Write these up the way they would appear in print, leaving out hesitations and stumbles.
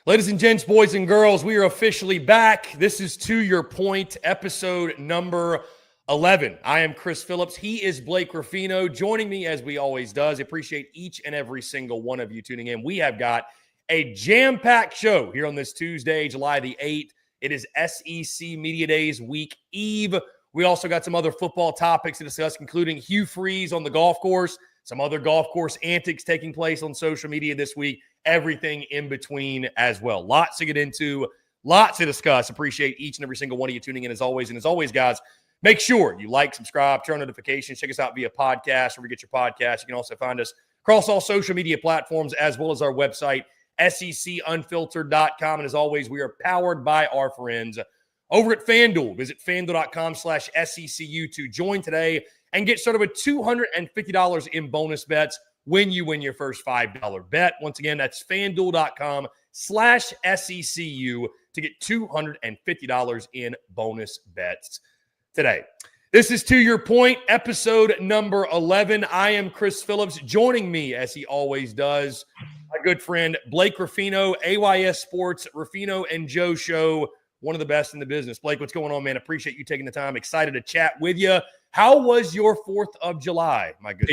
Ladies and gents, boys and girls, we are officially back. This is To Your Point, episode number 11. I am Chris Phillips. He is Blake Ruffino, joining me as we always does. I appreciate each and every single one of you tuning in. We have got a jam-packed show here on this Tuesday, July the 8th. It is SEC Media Days week eve. We also got some other football topics to discuss, including Hugh Freeze on the golf course, some other golf course antics taking place on social media this week, everything in between as well. Lots to get into, lots to discuss. Appreciate each and every single one of you tuning in as always. And as always, guys, make sure you like, subscribe, turn on notifications, check us out via podcast, where we get your podcast. You can also find us across all social media platforms as well as our website, secunfiltered.com. And as always, we are powered by our friends over at FANDUEL. Visit FANDUEL.com/SECU to join today and get started with $250 in bonus bets when you win your first $5 bet. Once again, that's FANDUEL.com/SECU to get $250 in bonus bets today. This is To Your Point, episode number 11. I am Chris Phillips. Joining me, as he always does, my good friend Blake Ruffino, AYS Sports, Ruffino and Joe Show, one of the best in the business. Blake, what's going on, man? Appreciate you taking the time. Excited to chat with you. How was your 4th of July, my good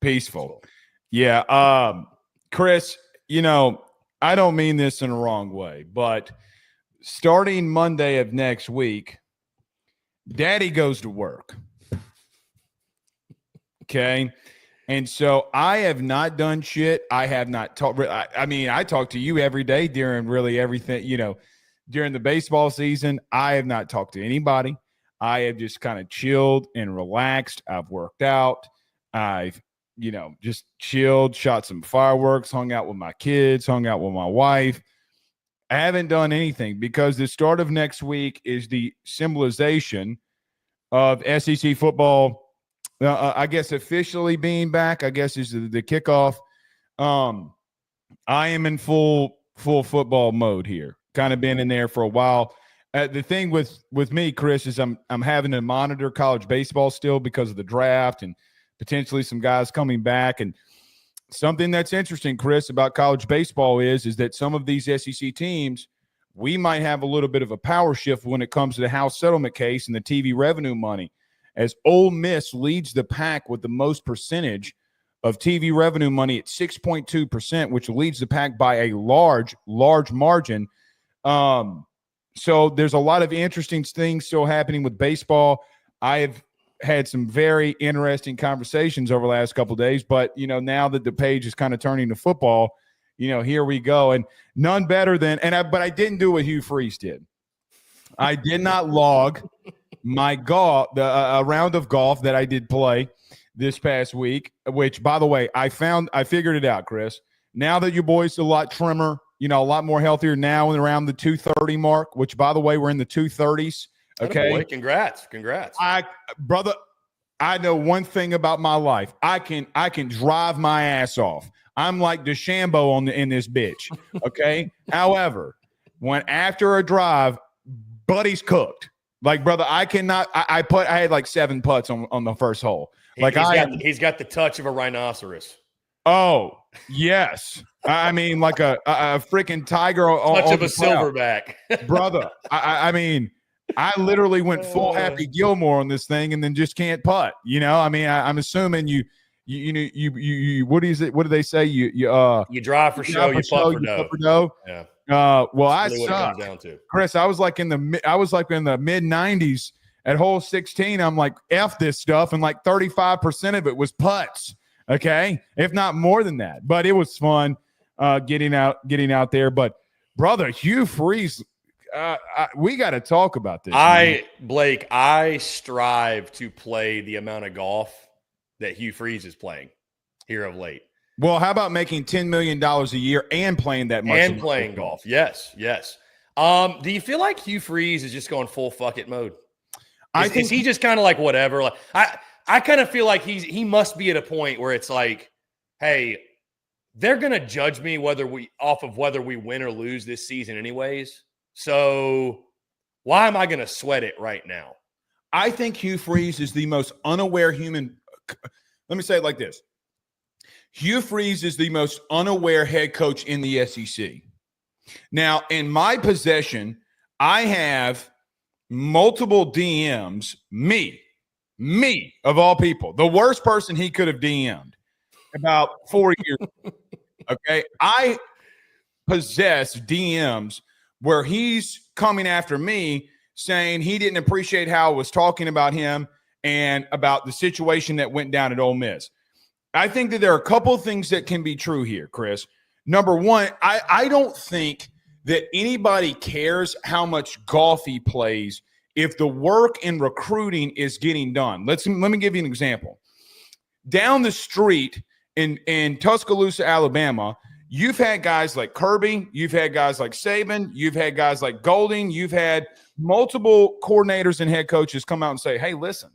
Peaceful. Yeah. Chris, I don't mean this in a wrong way, but starting Monday of next week, Daddy goes to work. Okay. And so I have not done shit. I have not talked. I talk to you every day during really everything, during the baseball season. I have not talked to anybody. I have just kind of chilled and relaxed. I've worked out. I've, just chilled, shot some fireworks, hung out with my kids, hung out with my wife. I haven't done anything because the start of next week is the symbolization of SEC football, I guess, officially being back. I guess is the kickoff. I am in full football mode here. Kind of been in there for a while. The thing with me, Chris, is I'm having to monitor college baseball still because of the draft and potentially some guys coming back. And something that's interesting, Chris, about college baseball is that some of these SEC teams, we might have a little bit of a power shift when it comes to the House settlement case and the TV revenue money, as Ole Miss leads the pack with the most percentage of TV revenue money at 6.2%, which leads the pack by a large margin. So there's a lot of interesting things still happening with baseball. I have had some very interesting conversations over the last couple of days, but now that the page is kind of turning to football, here we go. And none better than, but I didn't do what Hugh Freeze did. I did not log my a round of golf that I did play this past week, which, by the way, I figured it out, Chris. Now that your boy's a lot trimmer, a lot more healthier now and around the 230 mark, which, by the way, we're in the 230s. Okay. Boy, congrats. Brother, I know one thing about my life. I can drive my ass off. I'm like DeChambeau in this bitch. Okay. However, when after a drive, buddy's cooked. Like, brother, I cannot. I had like 7 putts on the first hole. He's got the touch of a rhinoceros. Oh yes, I mean like a freaking tiger. Touch of a silverback, brother. I literally went full Happy Gilmore on this thing and then just can't putt. I'm assuming you what is it? What do they say? You drive for show, you putt for dough. Yeah. Well, I suck. Chris, I was like in the mid 90s at hole 16. I'm like, F this stuff, and like 35% of it was putts. Okay, if not more than that. But it was fun getting out there. But brother, Hugh Freeze. We got to talk about this. Blake, I strive to play the amount of golf that Hugh Freeze is playing here of late. Well, how about making $10 million a year and playing that much? And playing golf. Yes. Do you feel like Hugh Freeze is just going full fuck it mode? Is he just kind of like whatever? Like I kind of feel like he must be at a point where it's like, hey, they're going to judge me whether we win or lose this season anyways. So why am I going to sweat it right now? I think Hugh Freeze is the most unaware human. Let me say it like this. Hugh Freeze is the most unaware head coach in the SEC. Now, in my possession, I have multiple DMs, me of all people, the worst person he could have DM'd about 4 years ago. Okay. I possess DMs where he's coming after me saying he didn't appreciate how I was talking about him and about the situation that went down at Ole Miss. I think that there are a couple of things that can be true here, Chris. Number one, I don't think that anybody cares how much golf he plays if the work in recruiting is getting done. Let me give you an example. Down the street in Tuscaloosa, Alabama, you've had guys like Kirby, you've had guys like Saban, you've had guys like Golding, you've had multiple coordinators and head coaches come out and say, hey, listen,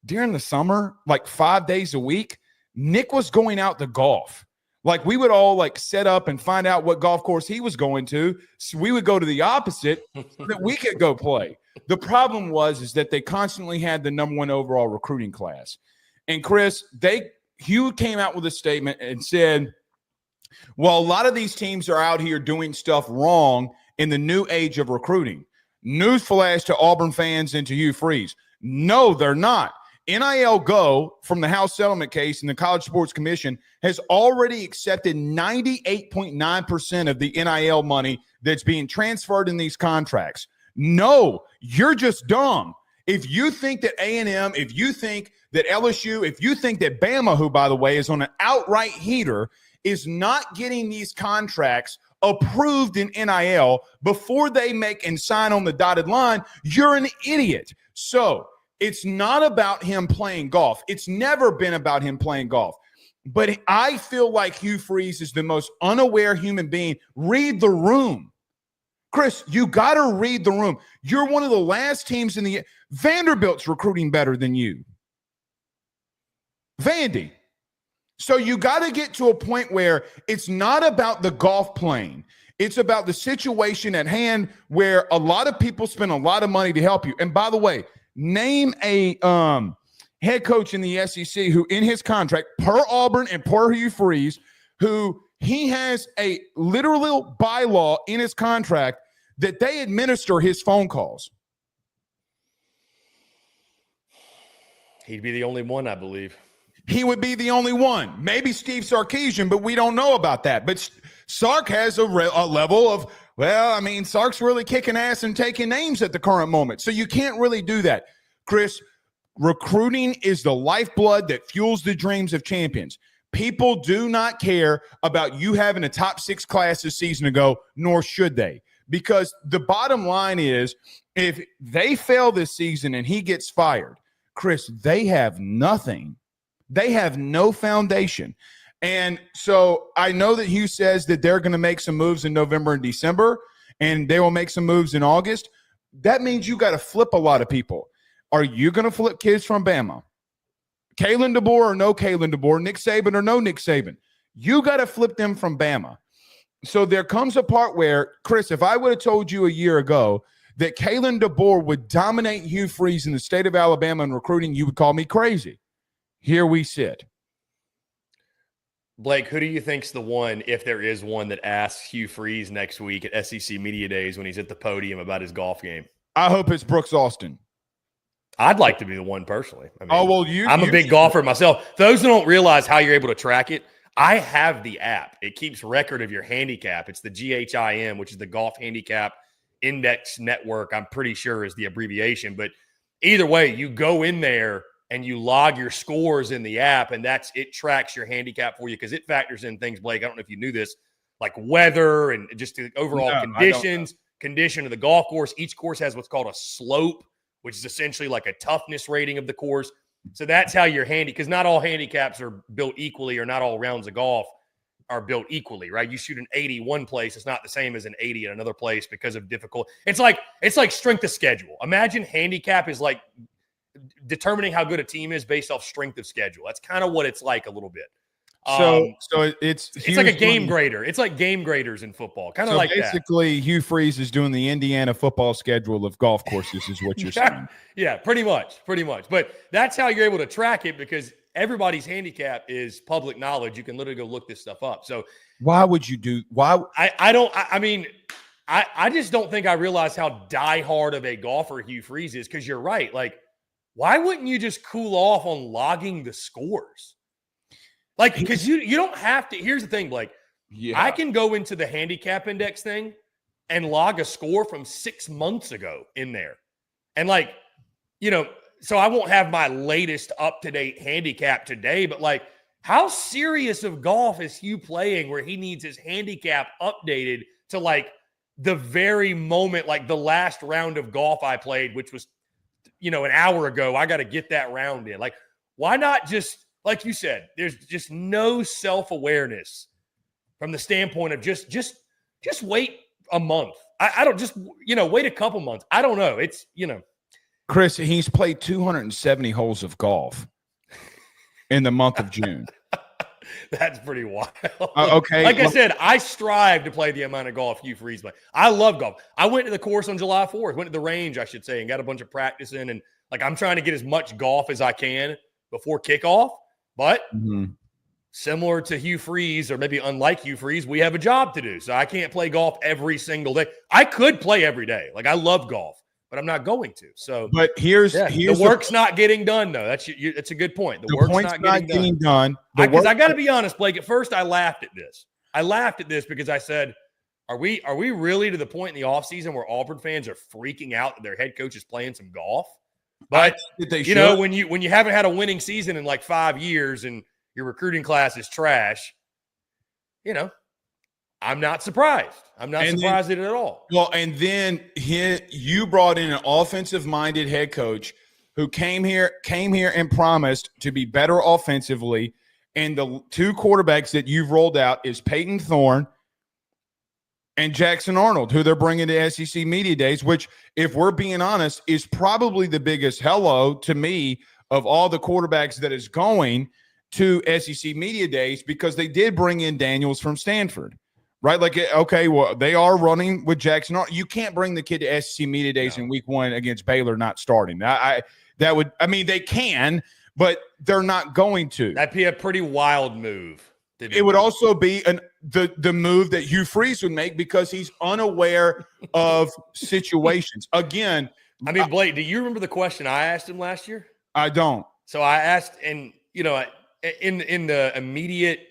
during the summer, like 5 days a week, Nick was going out to golf. Like we would all like set up and find out what golf course he was going to. So we would go to the opposite so that we could go play. The problem is that they constantly had the number one overall recruiting class. And Chris, Hugh came out with a statement and said, well, a lot of these teams are out here doing stuff wrong in the new age of recruiting. Newsflash to Auburn fans and to Hugh Freeze. No, they're not. NIL Go from the House settlement case and the College Sports Commission has already accepted 98.9% of the NIL money that's being transferred in these contracts. No, you're just dumb. If you think that A&M, if you think that LSU, if you think that Bama, who, by the way, is on an outright heater, is not getting these contracts approved in NIL before they make and sign on the dotted line, you're an idiot. So it's not about him playing golf. It's never been about him playing golf. But I feel like Hugh Freeze is the most unaware human being. Read the room. Chris, you got to read the room. You're one of the last teams in the – Vanderbilt's recruiting better than you. Vandy. So you got to get to a point where it's not about the golf playing. It's about the situation at hand where a lot of people spend a lot of money to help you. And by the way, name a head coach in the SEC who in his contract, per Auburn and per Hugh Freeze, who he has a literal bylaw in his contract that they administer his phone calls. He'd be the only one, I believe. He would be the only one. Maybe Steve Sarkisian, but we don't know about that. But Sark has a level of, well, I mean, Sark's really kicking ass and taking names at the current moment. So you can't really do that. Chris, recruiting is the lifeblood that fuels the dreams of champions. People do not care about you having a top 6 class this season ago, nor should they. Because the bottom line is, if they fail this season and he gets fired, Chris, they have nothing. They have no foundation. And so I know that Hugh says that they're going to make some moves in November and December, and they will make some moves in August. That means you got to flip a lot of people. Are you going to flip kids from Bama? Kalen DeBoer or no Kalen DeBoer? Nick Saban or no Nick Saban? You got to flip them from Bama. So there comes a part where, Chris, if I would have told you a year ago that Kalen DeBoer would dominate Hugh Freeze in the state of Alabama in recruiting, you would call me crazy. Here we sit. Blake, who do you think's the one, if there is one, that asks Hugh Freeze next week at SEC Media Days when he's at the podium about his golf game? I hope it's Brooks Austin. I'd like to be the one personally. I mean, I'm a big golfer myself. Those who don't realize how you're able to track it, I have the app. It keeps record of your handicap. It's the GHIM, which is the Golf Handicap Index Network, I'm pretty sure is the abbreviation. But either way, you go in there and you log your scores in the app, and it tracks your handicap for you because it factors in things, Blake, I don't know if you knew this, like weather and just the overall condition of the golf course. Each course has what's called a slope, which is essentially like a toughness rating of the course. So that's how your because not all handicaps are built equally, or not all rounds of golf are built equally, right? You shoot an 80 one place, it's not the same as an 80 in another place because of difficult. It's like strength of schedule. Imagine handicap is like determining how good a team is based off strength of schedule. That's kind of what it's like a little bit. So it's like a game grader. It's like game graders in football, kind of like basically that. Hugh Freeze is doing the Indiana football schedule of golf courses, is what you're saying. Yeah, pretty much. But that's how you're able to track it, because everybody's handicap is public knowledge. You can literally go look this stuff up. So Why would you do? Why? I just don't think I realized how diehard of a golfer Hugh Freeze is, because you're right. Like, why wouldn't you just cool off on logging the scores? Like, because you don't have to. Here's the thing, Blake. Yeah. I can go into the handicap index thing and log a score from 6 months ago in there. And like, so I won't have my latest up-to-date handicap today, but like, how serious of golf is Hugh playing where he needs his handicap updated to like the very moment, like the last round of golf I played, which was, an hour ago, I got to get that round in. Like, why not just, like you said, there's just no self-awareness from the standpoint of just wait a month. I don't just, wait a couple months. I don't know. It's, Chris, he's played 270 holes of golf in the month of June. That's pretty wild. Okay. Like I said, I strive to play the amount of golf Hugh Freeze play. I love golf. I went to the course on July 4th, went to the range, I should say, and got a bunch of practice in. And like, I'm trying to get as much golf as I can before kickoff. But similar to Hugh Freeze, or maybe unlike Hugh Freeze, we have a job to do. So I can't play golf every single day. I could play every day. Like, I love golf, but I'm not going to. So, but here's the work's not getting done, though. That's a good point. The work's not getting done. Because I got to be honest, Blake. At first, I laughed at this. I laughed at this because I said, "Are we really to the point in the offseason where Auburn fans are freaking out that their head coach is playing some golf?" But when you haven't had a winning season in like 5 years and your recruiting class is trash, I'm not surprised. I'm not surprised at it at all. Well, and then you brought in an offensive-minded head coach who came here and promised to be better offensively. And the two quarterbacks that you've rolled out is Peyton Thorne and Jackson Arnold, who they're bringing to SEC Media Days, which, if we're being honest, is probably the biggest hello to me of all the quarterbacks that is going to SEC Media Days, because they did bring in Daniels from Stanford, right? Like, okay, well, they are running with Jackson Arnold. You can't bring the kid to SEC Media Days in week 1 against Baylor not starting. They can, but they're not going to. That'd be a pretty wild move. It would also be the move that Hugh Freeze would make, because he's unaware of situations. Again, Blake, do you remember the question I asked him last year? I don't. So I asked, and in the immediate,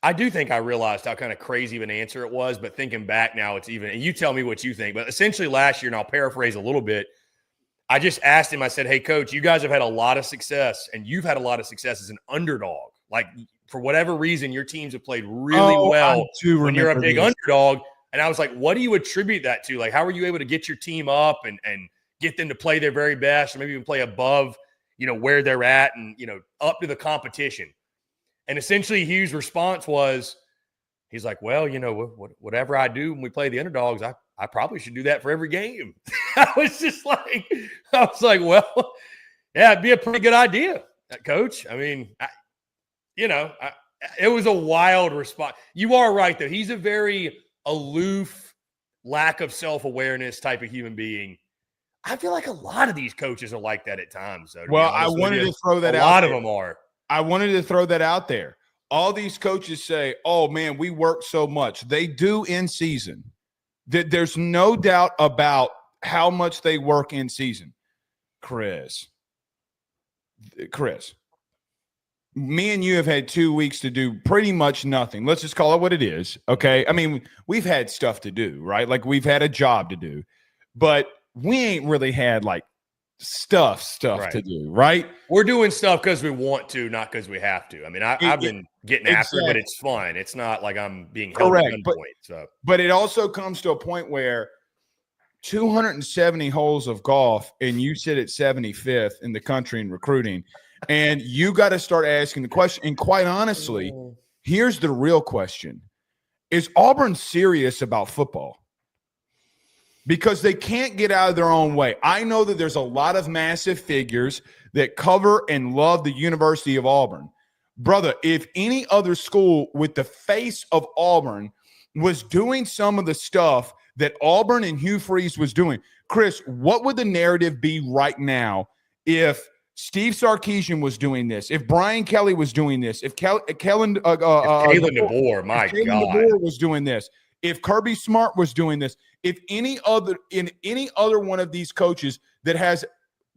I do think I realized how kind of crazy of an answer it was, but thinking back now, it's even, and you tell me what you think, but essentially last year, and I'll paraphrase a little bit, I just asked him, I said, "Hey, coach, you guys have had a lot of success, and you've had a lot of success as an underdog. Like, for whatever reason, your teams have played really well when you're a big underdog." And I was like, what do you attribute that to? Like, how were you able to get your team up and get them to play their very best, or maybe even play above, where they're at, and, up to the competition? And essentially Hugh's response was, he's like, "Well, whatever I do when we play the underdogs, I probably should do that for every game." I was like, well, yeah, it'd be a pretty good idea, coach. I mean, it was a wild response. You are right, though. He's a very aloof, lack of self-awareness type of human being. I feel like a lot of these coaches are like that at times. Though, well, I wanted to throw that out. A lot of them are. I wanted to throw that out there. All these coaches say, "Oh, man, we work so much." They do in season. There's no doubt about how much they work in season. Chris, me and you have had 2 weeks to do pretty much nothing. Let's just call it what it is, okay? I mean, we've had stuff to do, right? Like, we've had a job to do, but we ain't really had, like, stuff right. to do, right? We're doing stuff because we want to, not because we have to. I mean, I've been getting after it, but it's fun. It's not like I'm being held at gunpoint. But it also comes to a point where 270 holes of golf, and you sit at 75th in the country in recruiting, and you got to start asking the question. And quite honestly, here's the real question. Is Auburn serious about football? Because they can't get out of their own way. I know that there's a lot of massive figures that cover and love the University of Auburn. Brother, if any other school with the face of Auburn was doing some of the stuff that Auburn and Hugh Freeze was doing, Chris, what would the narrative be right now if Steve Sarkisian was doing this, if Brian Kelly was doing this, if Kellen DeBoer, my Kalen God, DeBoer was doing this, if Kirby Smart was doing this, if any other one of these coaches that has,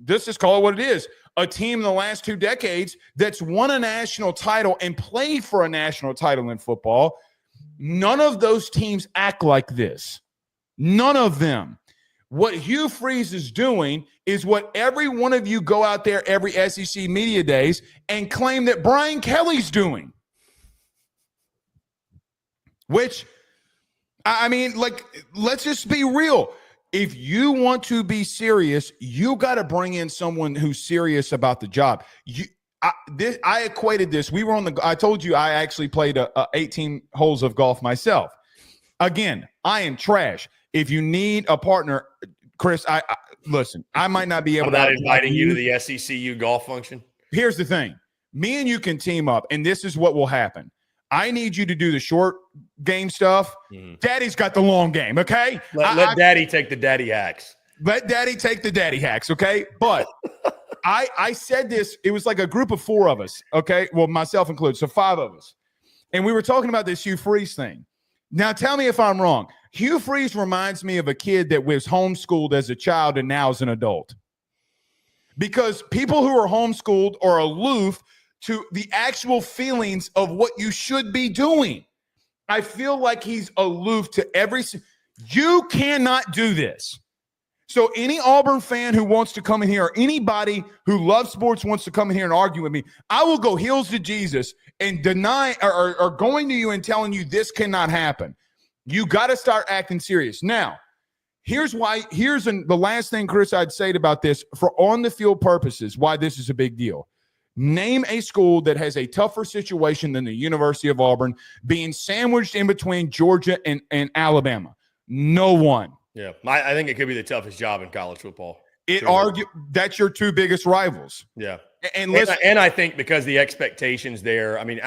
let's just call it what it is, a team in the last 2 decades that's won a national title and played for a national title in football, none of those teams act like this. None of them. What Hugh Freeze is doing is what every one of you go out there every SEC media days and claim that Brian Kelly's doing. Which, I mean, like, let's just be real. If you want to be serious, you got to bring in someone who's serious about the job. I equated this. I told you I actually played 18 holes of golf myself. Again, I am trash. If you need a partner, Chris, listen, I might not be able to. I'm not inviting you to the SECU golf function. Here's the thing. Me and you can team up, and this is what will happen. I need you to do the short game stuff. Daddy's got the long game, okay? Let Daddy take the daddy hacks. Let Daddy take the daddy hacks, okay? But I said this. It was like a group of 4 of us, okay? Well, myself included, so 5 of us. And we were talking about this Hugh Freeze thing. Now, tell me if I'm wrong. Hugh Freeze reminds me of a kid that was homeschooled as a child and now is an adult. Because people who are homeschooled are aloof to the actual feelings of what you should be doing. I feel like he's aloof to you cannot do this. So any Auburn fan who wants to come in here, or anybody who loves sports wants to come in here and argue with me, I will go heels to Jesus and deny or going to you and telling you this cannot happen. You got to start acting serious. Now, here's the last thing, Chris, I'd say about this for on the field purposes, why this is a big deal. Name a school that has a tougher situation than the University of Auburn, being sandwiched in between Georgia and Alabama. No one. Yeah, I think it could be the toughest job in college football. That's your 2 biggest rivals. Yeah, and I think because the expectations there. I mean,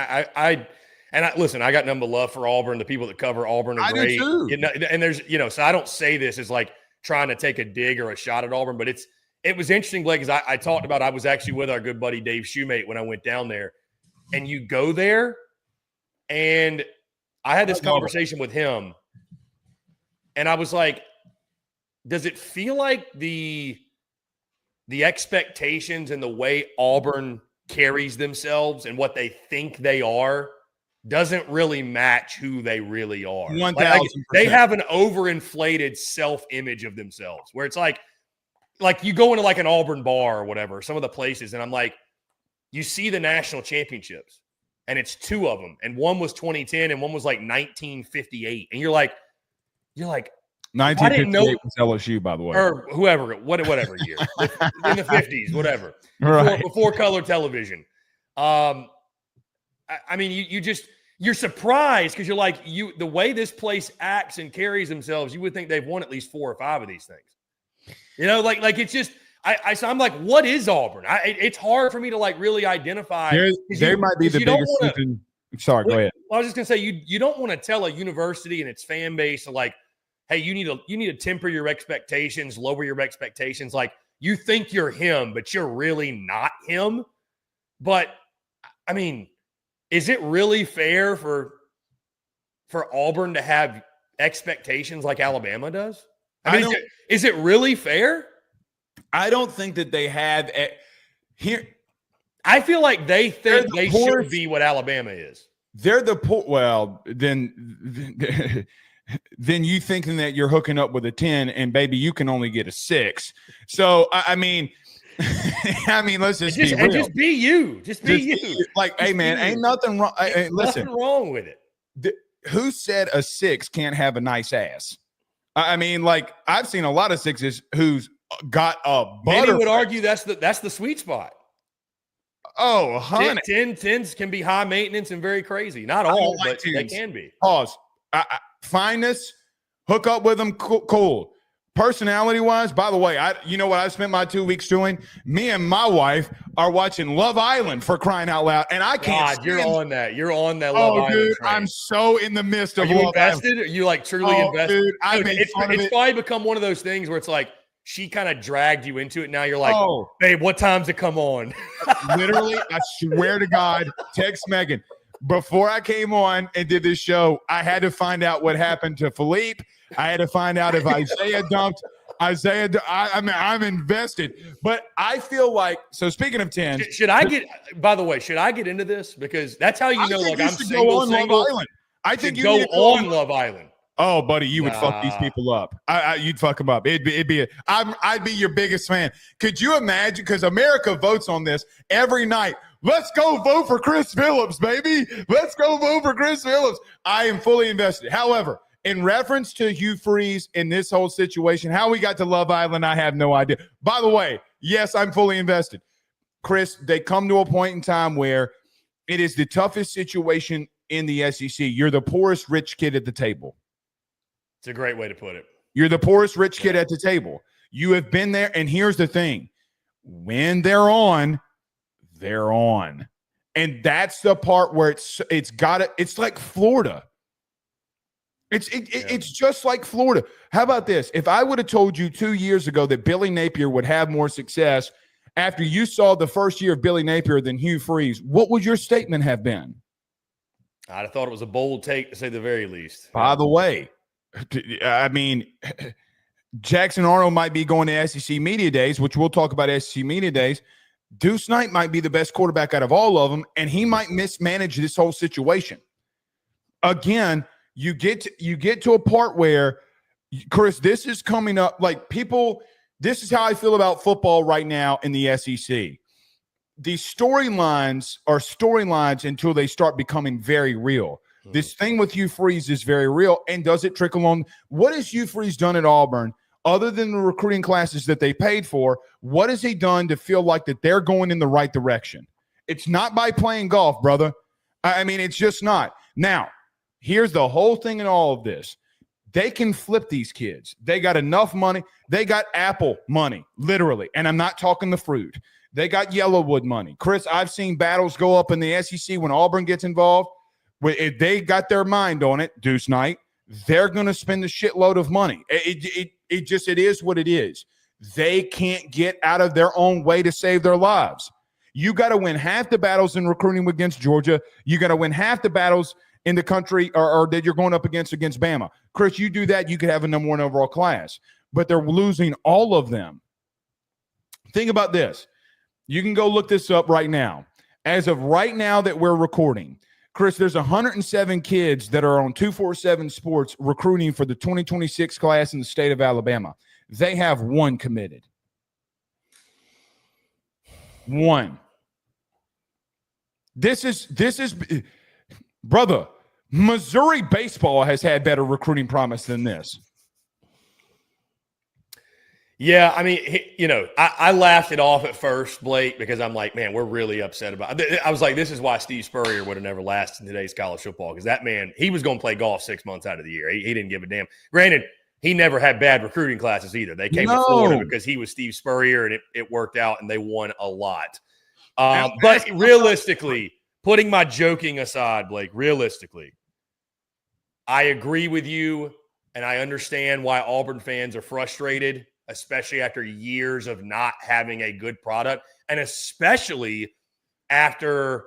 listen. I got nothing but love for Auburn. The people that cover Auburn are great. Do too. And there's so I don't say this as like trying to take a dig or a shot at Auburn, but it was interesting, Blake, because I talked about I was actually with our good buddy Dave Shoemate when I went down there, and you go there, and I had this conversation with him, and I was like, does it feel like the expectations and the way Auburn carries themselves and what they think they are doesn't really match who they really are? 1,000%. They have an overinflated self-image of themselves where it's like you go into like an Auburn bar or whatever, some of the places, and I'm like, you see the national championships, and it's 2 of them, and one was 2010 and one was like 1958, and you're like 1958 was LSU, by the way, or whatever year in the 50s, whatever, right before color television. I mean, you're surprised because you're like the way this place acts and carries themselves, you would think they've won at least 4 or 5 of these things. Like it's just so I'm like, what is Auburn? It's hard for me to like really identify. There might be the biggest season. Sorry, go ahead. I was just gonna say you don't want to tell a university and its fan base like, hey, you need to temper your expectations, lower your expectations. Like you think you're him, but you're really not him. But I mean, is it really fair for Auburn to have expectations like Alabama does? I mean, is it really fair? I don't think that they have here. I feel like they think they should be what Alabama is. They're the poor. Well, then you thinking that you're hooking up with a 10 and baby, you can only get a 6. So I mean, let's just be real. Just be you. Just be you. Like, hey man, ain't nothing wrong. Listen, nothing wrong with it. Who said a 6 can't have a nice ass? I mean, like I've seen a lot of 6s who's got a butter. Many would argue that's the sweet spot. Oh, honey. 10s can be high maintenance and very crazy. Not all, but they can be. Pause. Fineness, hook up with them, cool. Personality-wise, by the way, you know what I spent my 2 weeks doing? Me and my wife are watching Love Island, for crying out loud, and I can't. God, you're on that. You're on that Love Island. Dude, train. I'm so in the midst of Are you Love invested? Island. Are you like truly invested? Dude, it's probably become one of those things where it's like she kind of dragged you into it. Now you're like, Oh, babe, what time's it come on? literally, I swear to God, text Megan. Before I came on and did this show, I had to find out what happened to Philippe. I had to find out if Isaiah dumped. I'm invested. But I feel like, so speaking of 10. Should I get into this? Because that's how you know, like, I'm single. Love Island. I think you go need to go on Love Island. Oh, buddy, you would fuck these people up. You'd fuck them up. I'd be your biggest fan. Could you imagine? Because America votes on this every night. Let's go vote for Chris Phillips, baby. Let's go vote for Chris Phillips. I am fully invested. However, in reference to Hugh Freeze in this whole situation, how we got to Love Island, I have no idea. By the way, yes, I'm fully invested. Chris, they come to a point in time where it is the toughest situation in the SEC. You're the poorest rich kid at the table. It's a great way to put it. You're the poorest rich kid at the table. You have been there, and here's the thing. When they're on, they're on. And that's the part where it's like Florida. It's just like Florida. How about this? If I would have told you 2 years ago that Billy Napier would have more success after you saw the first year of Billy Napier than Hugh Freeze, what would your statement have been? I'd have thought it was a bold take, to say the very least. By the way, I mean, Jackson Arnold might be going to SEC Media Days, which we'll talk about SEC Media Days. Deuce Knight might be the best quarterback out of all of them, and he might mismanage this whole situation. Again, you get to a part where, Chris, this is coming up. Like, people, this is how I feel about football right now in the SEC. These storylines are storylines until they start becoming very real. This thing with Hugh Freeze is very real. And does it trickle on? What has Hugh Freeze done at Auburn other than the recruiting classes that they paid for? What has he done to feel like that they're going in the right direction? It's not by playing golf, brother. I mean, it's just not. Now, here's the whole thing in all of this. They can flip these kids. They got enough money. They got Apple money, literally. And I'm not talking the fruit. They got Yellowwood money. Chris, I've seen battles go up in the SEC when Auburn gets involved. If they got their mind on it, Deuce Knight, they're going to spend a shitload of money. It is what it is. They can't get out of their own way to save their lives. You got to win half the battles in recruiting against Georgia. You got to win half the battles in the country or that you're going up against Bama. Chris, you do that, you could have a number one overall class. But they're losing all of them. Think about this. You can go look this up right now. As of right now that we're recording, Chris, there's 107 kids that are on 247 Sports recruiting for the 2026 class in the state of Alabama. They have one committed. One. This is brother, Missouri baseball has had better recruiting promise than this. Yeah, I mean, I laughed it off at first, Blake, because I'm like, man, we're really upset about it. I was like, this is why Steve Spurrier would have never lasted in today's college football, because that man, he was going to play golf 6 months out of the year. He didn't give a damn. Granted, he never had bad recruiting classes either. They came to Florida because he was Steve Spurrier, and it worked out, and they won a lot. But realistically, putting my joking aside, Blake, realistically, I agree with you, and I understand why Auburn fans are frustrated, especially after years of not having a good product, and especially after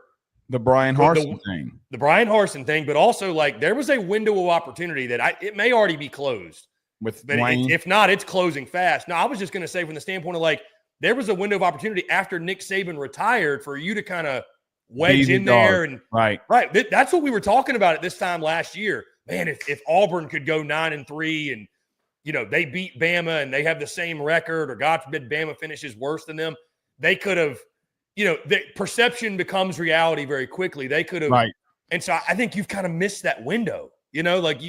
the Brian Harsin thing. The Brian Harsin thing, but also, like, there was a window of opportunity that it may already be closed. But if not, it's closing fast. No, I was just going to say, from the standpoint of, like, there was a window of opportunity after Nick Saban retired for you to kind of wedge in there. And right. That's what we were talking about at this time last year. Man, if Auburn could go 9-3 and, they beat Bama and they have the same record, or God forbid Bama finishes worse than them, they could have, the perception becomes reality very quickly. They could have. Right. And so I think you've kind of missed that window, like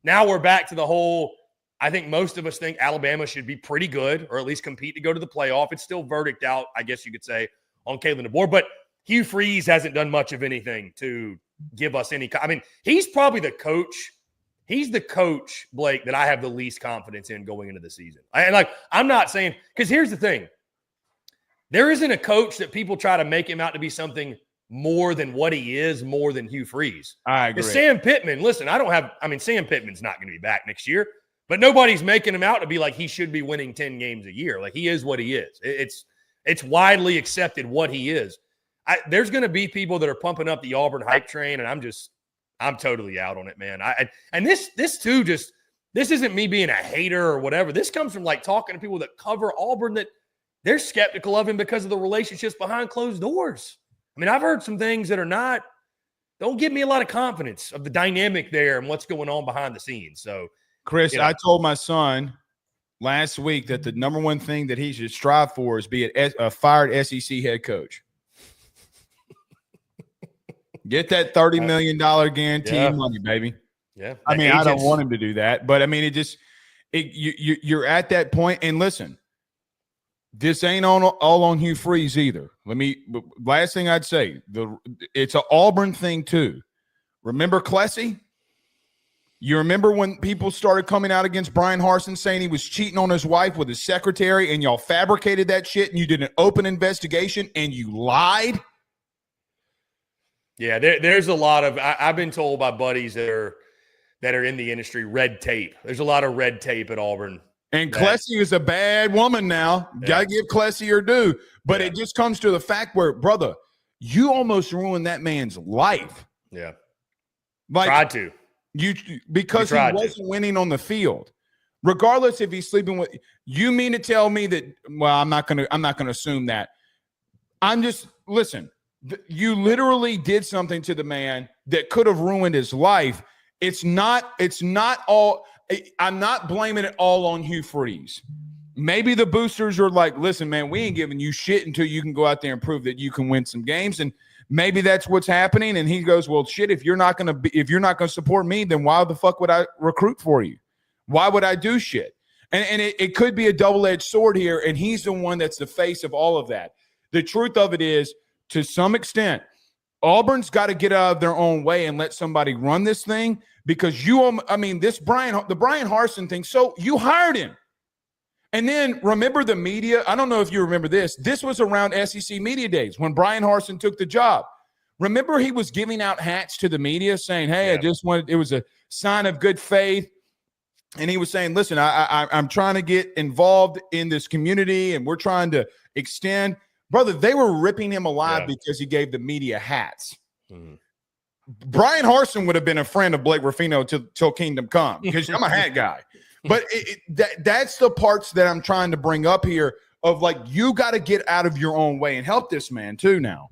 now we're back to the whole, I think most of us think Alabama should be pretty good, or at least compete to go to the playoff. It's still verdict out, I guess you could say, on Kalen DeBoer, but Hugh Freeze hasn't done much of anything to give us any. I mean, he's probably the coach. He's the coach, Blake, that I have the least confidence in going into the season. I'm not saying, because here's the thing. There isn't a coach that people try to make him out to be something more than what he is, more than Hugh Freeze. I agree. Sam Pittman, listen, Sam Pittman's not going to be back next year, But nobody's making him out to be like he should be winning 10 games a year. Like, he is what he is. It's widely accepted what he is. There's going to be people that are pumping up the Auburn hype train, and I'm totally out on it, man. And this isn't me being a hater or whatever. This comes from like talking to people that cover Auburn that they're skeptical of him because of the relationships behind closed doors. I mean, I've heard some things that don't give me a lot of confidence of the dynamic there and what's going on behind the scenes. So, Chris, I told my son last week that the number one thing that he should strive for is be a fired SEC head coach. Get that $30 million guarantee money, baby. Yeah. I mean, I don't want him to do that, but I mean, you're at that point. And listen, this ain't all on Hugh Freeze either. Last thing I'd say, it's an Auburn thing too. Remember Klesi? You remember when people started coming out against Brian Harsin saying he was cheating on his wife with his secretary, and y'all fabricated that shit and you did an open investigation and you lied? Yeah, there's a lot of I've been told by buddies that are in the industry, red tape. There's a lot of red tape at Auburn. And Klesi is a bad woman now. Yeah. Got to give Klesi her due. But it just comes to the fact where, brother, you almost ruined that man's life. Yeah. Like, tried to. Because he wasn't winning on the field. Regardless if he's sleeping with you, mean to tell me that, well, I'm not gonna assume that. Listen, you literally did something to the man that could have ruined his life. It's not all. I'm not blaming it all on Hugh Freeze. Maybe the boosters are like, listen, man, we ain't giving you shit until you can go out there and prove that you can win some games. And maybe that's what's happening. And he goes, well, shit, if you're not going to support me, then why the fuck would I recruit for you? Why would I do shit? And it could be a double-edged sword here. And he's the one that's the face of all of that. The truth of it is, to some extent, Auburn's got to get out of their own way and let somebody run this thing, because the Brian Harsin thing. So you hired him. And then remember the media. I don't know if you remember this. This was around SEC media days when Brian Harsin took the job. Remember, he was giving out hats to the media saying, hey, it was a sign of good faith. And he was saying, listen, I'm trying to get involved in this community and we're trying to extend. Brother, they were ripping him alive because he gave the media hats. Mm-hmm. Brian Harsin would have been a friend of Blake Ruffino till kingdom come, because I'm a hat guy. But that's the parts that I'm trying to bring up here of, like, you got to get out of your own way and help this man too now.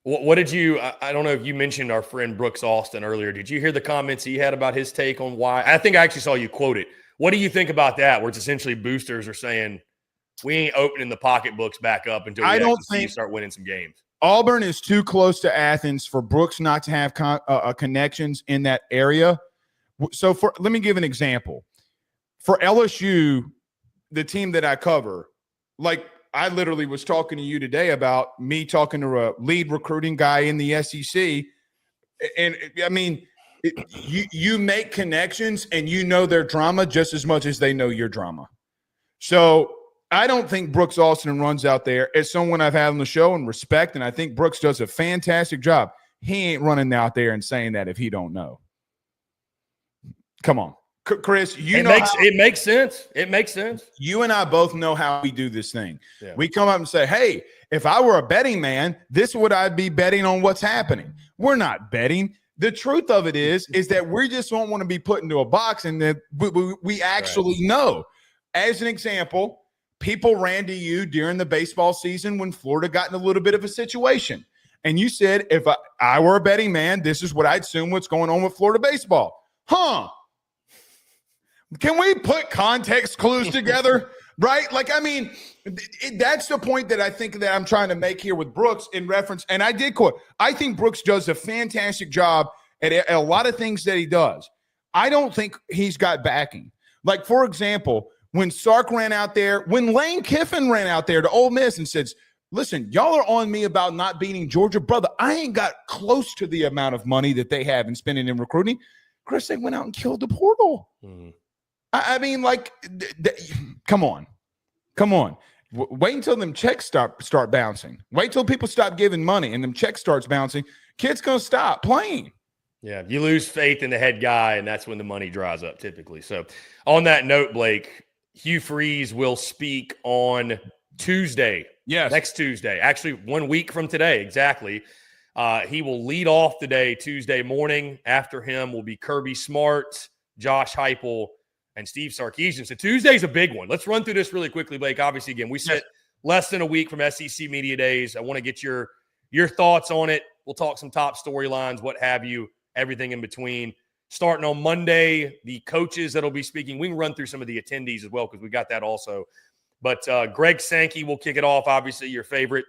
What did you – I don't know if you mentioned our friend Brooks Austin earlier. Did you hear the comments he had about his take on why – I think I actually saw you quote it. What do you think about that, where it's essentially boosters are saying we ain't opening the pocketbooks back up until we start winning some games? Auburn is too close to Athens for Brooks not to have connections in that area. So let me give an example. For LSU, the team that I cover, like, I literally was talking to you today about me talking to a lead recruiting guy in the SEC. And I mean, you make connections and you know their drama just as much as they know your drama. So I don't think Brooks Austin runs out there. As someone I've had on the show and respect, and I think Brooks does a fantastic job. He ain't running out there and saying that if he don't know. Come on. Chris, it makes sense. It makes sense. You and I both know how we do this thing. Yeah. We come up and say, hey, if I were a betting man, this would I'd be betting on what's happening. We're not betting. The truth of it is that we just don't want to be put into a box, and that we actually know. As an example, people ran to you during the baseball season when Florida got in a little bit of a situation. And you said, if I were a betting man, this is what I'd assume what's going on with Florida baseball. Huh? Can we put context clues together, right? Like, I mean, that's the point that I think that I'm trying to make here with Brooks in reference. And I did quote, I think Brooks does a fantastic job at a lot of things that he does. I don't think he's got backing. Like, for example, when Sark ran out there, when Lane Kiffin ran out there to Ole Miss and says, listen, y'all are on me about not beating Georgia. Brother, I ain't got close to the amount of money that they have in spending in recruiting. Chris, they went out and killed the portal. Mm-hmm. I mean, like, come on. Wait until them checks start bouncing. Wait till people stop giving money and them checks starts bouncing. Kids gonna stop playing. Yeah, you lose faith in the head guy, and that's when the money dries up typically. So on that note, Blake, Hugh Freeze will speak on Tuesday. Yes. Next Tuesday. Actually, 1 week from today, exactly. He will lead off the day Tuesday morning. After him will be Kirby Smart, Josh Heupel, and Steve Sarkisian. So Tuesday's a big one. Let's run through this really quickly, Blake. Obviously, again, we sit less than a week from SEC Media Days. I want to get your thoughts on it. We'll talk some top storylines, what have you, everything in between. Starting on Monday, the coaches that'll be speaking. We can run through some of the attendees as well because we got that also. But Greg Sankey will kick it off, obviously your favorite.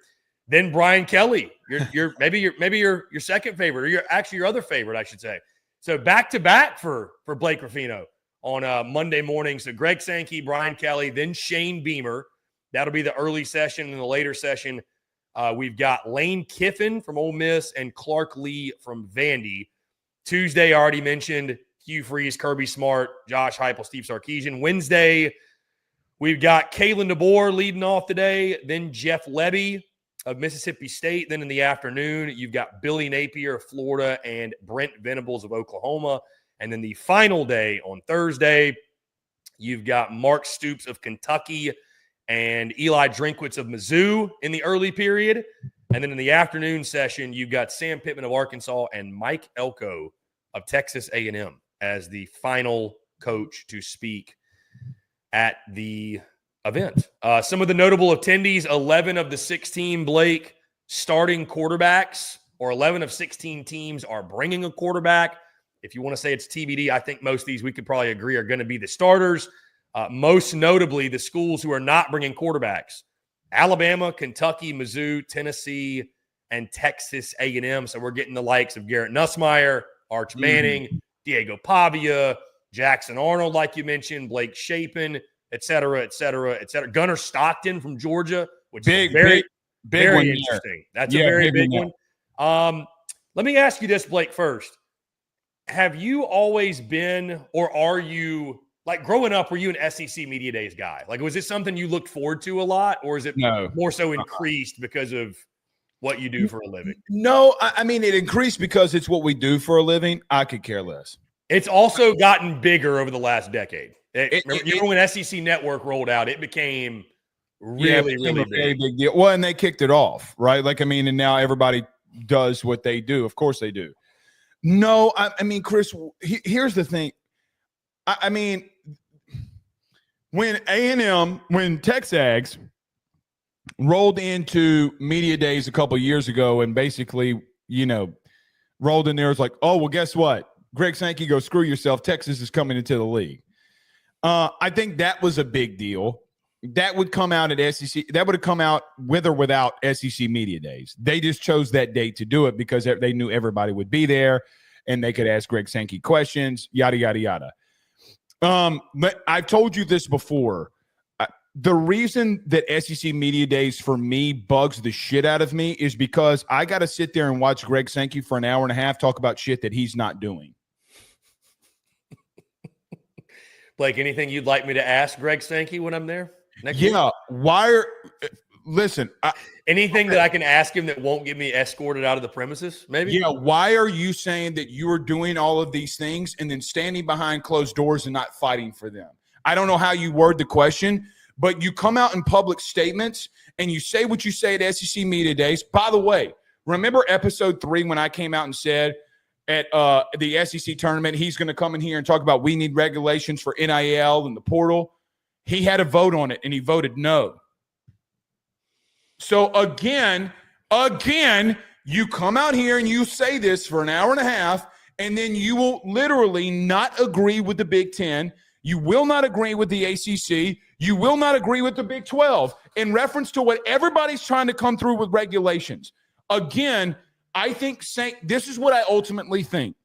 Then Brian Kelly, maybe your second favorite, or your other favorite, I should say. So back-to-back for Blake Ruffino on Monday morning. So Greg Sankey, Brian Kelly, then Shane Beamer. That'll be the early session. And the later session, we've got Lane Kiffin from Ole Miss and Clark Lee from Vandy. Tuesday, I already mentioned Hugh Freeze, Kirby Smart, Josh Heupel, Steve Sarkisian. Wednesday, we've got Kalen DeBoer leading off the day, then Jeff Lebby of Mississippi State. Then in the afternoon, you've got Billy Napier of Florida and Brent Venables of Oklahoma. And then the final day on Thursday, you've got Mark Stoops of Kentucky and Eli Drinkwitz of Mizzou in the early period. And then in the afternoon session, you've got Sam Pittman of Arkansas and Mike Elko of Texas A&M as the final coach to speak at the event. Some of the notable attendees, 11 of the 16, Blake, starting quarterbacks, or 11 of 16 teams are bringing a quarterback. If you want to say it's TBD, I think most of these we could probably agree are going to be the starters. Most notably, the schools who are not bringing quarterbacks: Alabama, Kentucky, Mizzou, Tennessee, and Texas A&M. So we're getting the likes of Garrett Nussmeier, Arch Manning, Diego Pavia, Jackson Arnold, like you mentioned, Blake Shapen, et cetera, et cetera, et cetera. Gunnar Stockton from Georgia, which is very interesting. That's a very big one. Let me ask you this, Blake, first. Have you always been, or are you, like growing up, were you an SEC Media Days guy? Like, was it something you looked forward to a lot, or is it more so increased because of what you do for a living? No, I mean, it increased because it's what we do for a living. I could care less. It's also gotten bigger over the last decade. Remember when SEC Network rolled out, it became really big deal. Well, and they kicked it off, right? Like, I mean, and now everybody does what they do. Of course they do. No, I mean, Chris, here's the thing. I mean, when when Texags rolled into Media Days a couple years ago and basically, rolled in there, it's like, oh, well, guess what? Greg Sankey goes, screw yourself. Texas is coming into the league. I think that was a big deal. That would come out at SEC. That would have come out with or without SEC Media Days. They just chose that date to do it because they knew everybody would be there and they could ask Greg Sankey questions, yada, yada, yada. But I've told you this before. The reason that SEC Media Days for me bugs the shit out of me is because I got to sit there and watch Greg Sankey for an hour and a half talk about shit that he's not doing. Blake, anything you'd like me to ask Greg Sankey when I'm there next week? Listen. Anything that I can ask him that won't get me escorted out of the premises, maybe? Yeah, why are you saying that you are doing all of these things and then standing behind closed doors and not fighting for them? I don't know how you word the question, but you come out in public statements and you say what you say at SEC Media Days. By the way, remember episode 3 when I came out and said at the SEC tournament, he's going to come in here and talk about we need regulations for NIL and the portal? He had a vote on it, and he voted no. So again, you come out here and you say this for an hour and a half, and then you will literally not agree with the Big Ten. You will not agree with the ACC. You will not agree with the Big 12 in reference to what everybody's trying to come through with regulations. Again, I think this is what I ultimately think.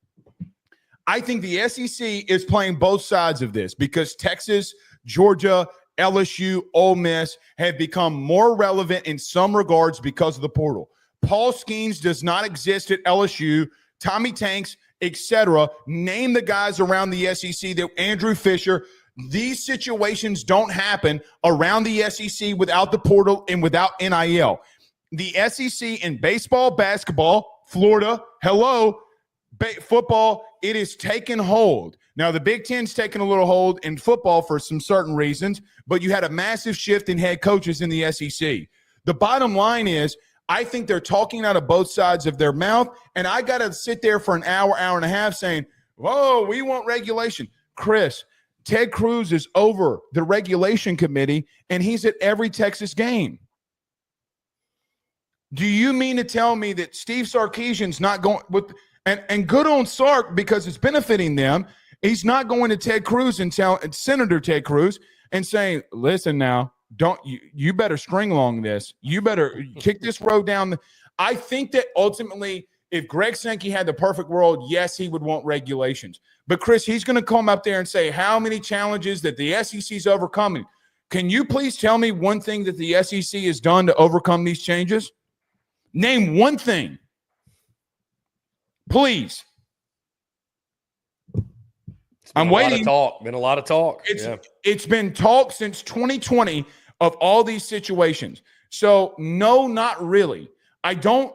I think the SEC is playing both sides of this because Texas, Georgia, LSU, Ole Miss have become more relevant in some regards because of the portal. Paul Skeens does not exist at LSU. Tommy Tanks, etc. Name the guys around the SEC, that Andrew Fisher. These situations don't happen around the SEC without the portal and without NIL. The SEC in baseball, basketball, Florida, Football, it is taken hold. Now, the Big Ten's taken a little hold in football for some certain reasons, but you had a massive shift in head coaches in the SEC. The bottom line is, I think they're talking out of both sides of their mouth, and I got to sit there for an hour, hour and a half saying, whoa, we want regulation. Chris, Ted Cruz is over the regulation committee, and he's at every Texas game. Do you mean to tell me that Steve Sarkisian's not going with and good on Sark because it's benefiting them? He's not going to Ted Cruz and tell Senator Ted Cruz and saying, "Listen now, you better string along this. You better kick this road down." I think that ultimately, if Greg Sankey had the perfect world, yes, he would want regulations. But Chris, he's going to come up there and say how many challenges that the SEC is overcoming. Can you please tell me one thing that the SEC has done to overcome these changes? Name one thing. Please. I'm waiting. Been a lot of talk. It's been talk since 2020 of all these situations. So no, not really. I don't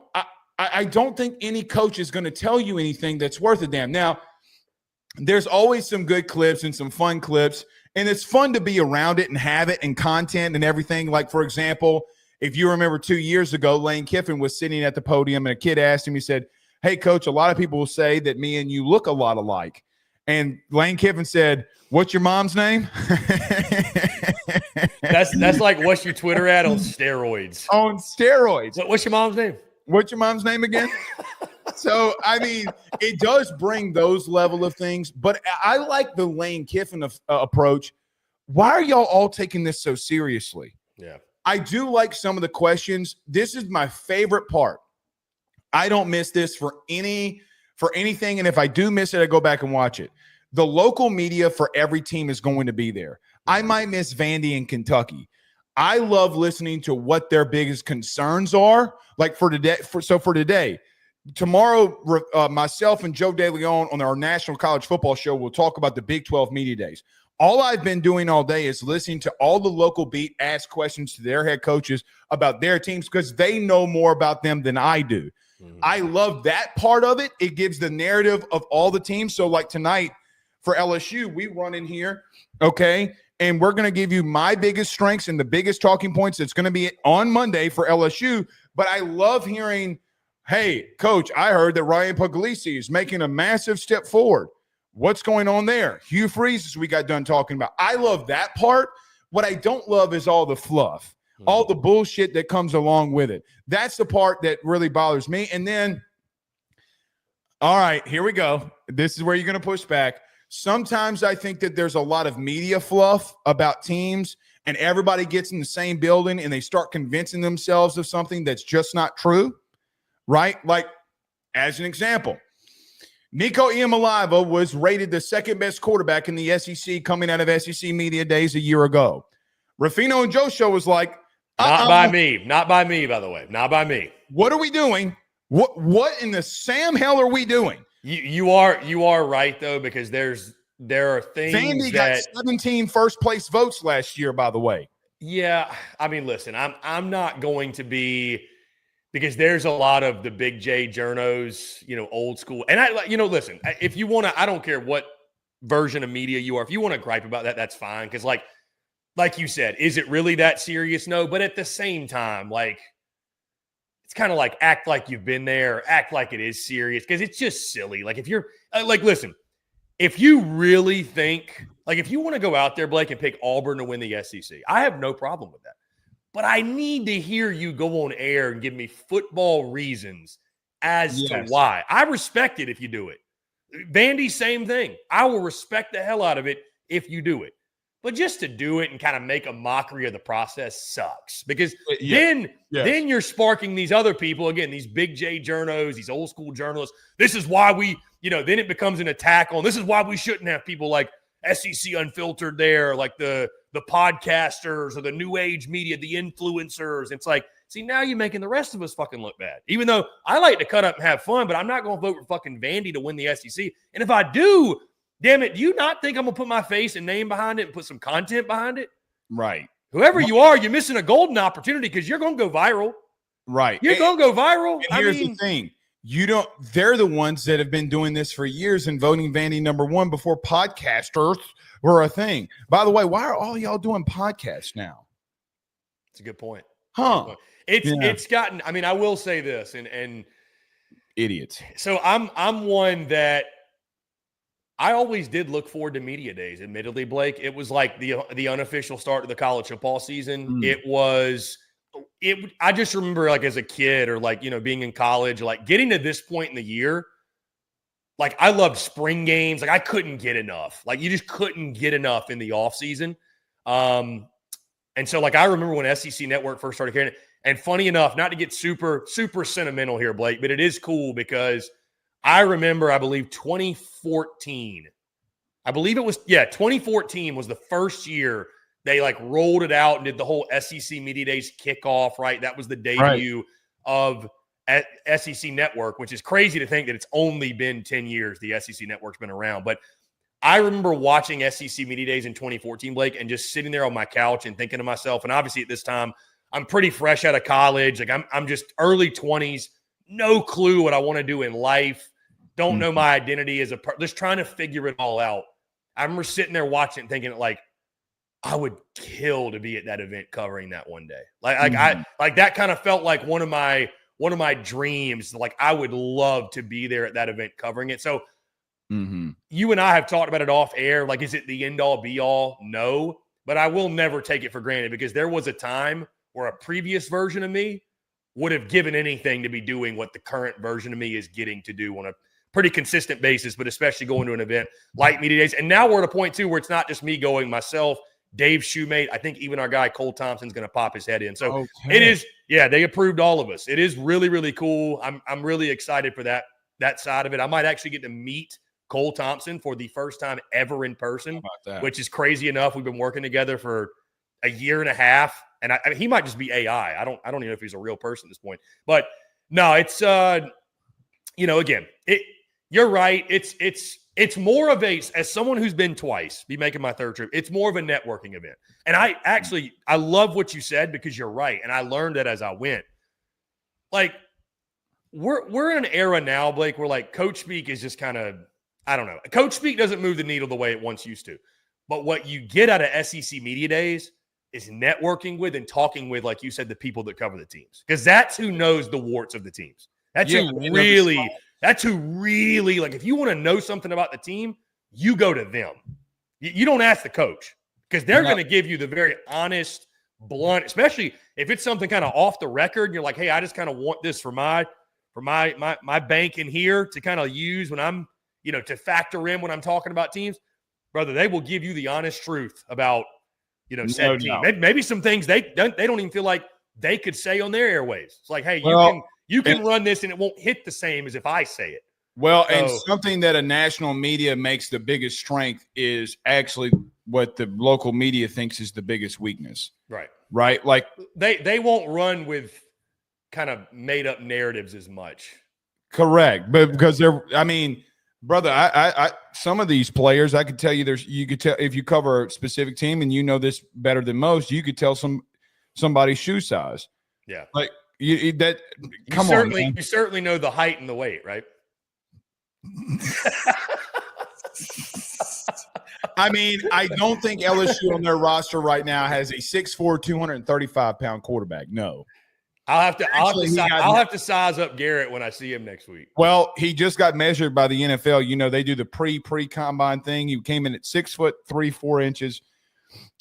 think any coach is going to tell you anything that's worth a damn. Now, there's always some good clips and some fun clips, and it's fun to be around it and have it and content and everything. Like, for example, if you remember 2 years ago, Lane Kiffin was sitting at the podium and a kid asked him, he said, "Hey, coach, a lot of people will say that me and you look a lot alike." And Lane Kiffin said, "What's your mom's name?" That's like, what's your Twitter ad on steroids? On steroids. What's your mom's name? What's your mom's name again? So, I mean, it does bring those level of things. But I like the Lane Kiffin approach. Why are y'all all taking this so seriously? Yeah. I do like some of the questions. This is my favorite part. I don't miss this for anything. And if I do miss it, I go back and watch it. The local media for every team is going to be there. I might miss Vandy in Kentucky. I love listening to what their biggest concerns are. Like for today, tomorrow, myself and Joe DeLeon on our National College Football Show will talk about the Big 12 Media Days. All I've been doing all day is listening to all the local beat ask questions to their head coaches about their teams because they know more about them than I do. Mm-hmm. I love that part of it. It gives the narrative of all the teams. So like tonight for LSU, we run in here, okay, and we're going to give you my biggest strengths and the biggest talking points that's going to be on Monday for LSU. But I love hearing, hey, coach, I heard that Ryan Puglisi is making a massive step forward. What's going on there? Hugh Freeze, as we got done talking about. I love that part. What I don't love is all the fluff, all the bullshit that comes along with it. That's the part that really bothers me. And then, all right, here we go. This is where you're going to push back. Sometimes I think that there's a lot of media fluff about teams, and everybody gets in the same building and they start convincing themselves of something that's just not true, right? Like, as an example, Nico Iamaleava was rated the second best quarterback in the SEC coming out of SEC Media Days a year ago. Ruffino and Joe Show was like, Not by me, by the way. Not by me. What are we doing? What in the Sam hell are we doing? You are right, though, because there are things Vandy got 17 first-place votes last year, by the way. Yeah, I mean, listen, I'm not going to be – because there's a lot of the Big J journos, old school. And listen, if you want to, I don't care what version of media you are. If you want to gripe about that, that's fine. Because like you said, is it really that serious? No. But at the same time, it's kind of like act like you've been there, act like it is serious. Because it's just silly. Like if you're listen, if you really think, if you want to go out there, Blake, and pick Auburn to win the SEC, I have no problem with that. But I need to hear you go on air and give me football reasons as to why. I respect it if you do it. Vandy, same thing. I will respect the hell out of it if you do it. But just to do it and kind of make a mockery of the process sucks. Because then you're sparking these other people, again, these Big J journos, these old school journalists. This is why we, then it becomes an attack on, this is why we shouldn't have people like SEC Unfiltered there, like the podcasters or the new age media, the influencers. It's like, see, now you're making the rest of us fucking look bad. Even though I like to cut up and have fun, but I'm not going to vote for fucking Vandy to win the SEC. And if I do, damn it, do you not think I'm going to put my face and name behind it and put some content behind it? Right. Whoever you are, you're missing a golden opportunity because you're going to go viral. Right. You're going to go viral. And here's the thing. they're the ones that have been doing this for years and voting Vandy #1 before podcasters were a thing. By the way, why are all y'all doing podcasts now? It's a good point. Huh. It's gotten, I mean, I will say this, and idiots. So I'm one that I always did look forward to media days. Admittedly, Blake, it was like the unofficial start of the college football season. I just remember, like, as a kid, or like, being in college, like getting to this point in the year, like I loved spring games. Like I couldn't get enough. Like you just couldn't get enough in the off season. And so, like, I remember when SEC Network first started carrying it. And funny enough, not to get super, super sentimental here, Blake, but it is cool because I remember, I believe 2014. I believe it was, 2014 was the first year they like rolled it out and did the whole SEC Media Days kickoff, right? That was the debut of SEC Network, which is crazy to think that it's only been 10 years the SEC Network's been around. But I remember watching SEC Media Days in 2014, Blake, and just sitting there on my couch and thinking to myself, and obviously at this time, I'm pretty fresh out of college. Like I'm just early 20s, no clue what I want to do in life. Don't know my identity as a person, just trying to figure it all out. I remember sitting there watching it thinking, like, I would kill to be at that event covering that one day. Like that kind of felt like one of my dreams. Like I would love to be there at that event covering it. So you and I have talked about it off air. Like, is it the end all be all? No, but I will never take it for granted because there was a time where a previous version of me would have given anything to be doing what the current version of me is getting to do on a pretty consistent basis, but especially going to an event like Media Days. And now we're at a point too where it's not just me going, myself, Dave Shoemate. I think even our guy Cole Thompson's going to pop his head in. So It is, they approved all of us. It is really, really cool. I'm really excited for that side of it. I might actually get to meet Cole Thompson for the first time ever in person, which is crazy enough. We've been working together for a year and a half, and I mean, he might just be AI. I don't even know if he's a real person at this point. But no, it's again, you're right. It's more of as someone who's been twice, be making my third trip, it's more of a networking event. And I love what you said because you're right, and I learned that as I went. Like we're in an era now, Blake, where like coach speak is just kind of, I don't know. Coach speak doesn't move the needle the way it once used to. But what you get out of SEC Media Days is networking with and talking with, like you said, the people that cover the teams. Because that's who knows the warts of the teams. That's who really, like, if you want to know something about the team, you go to them. You don't ask the coach because they're going to give you the very honest, blunt, especially if it's something kind of off the record. And you're like, hey, I just kind of want this for my bank in here to kind of use when I'm, to factor in when I'm talking about teams. Brother, they will give you the honest truth about, said team. Maybe some things they don't even feel like they could say on their airwaves. It's like, hey, you can run this and it won't hit the same as if I say it. Well, and something that a national media makes the biggest strength is actually what the local media thinks is the biggest weakness. Right? Like they won't run with kind of made up narratives as much. Correct. But because brother, I some of these players, I could tell you you could tell if you cover a specific team and you know this better than most, you could tell somebody's shoe size. Yeah. Like you certainly know the height and the weight, right? I mean, I don't think LSU on their roster right now has a 6'4", 235-pound quarterback. No. I'll have to size up Garrett when I see him next week. Well, he just got measured by the NFL. They do the pre-combine thing. He came in at 6 foot 3-4 inches.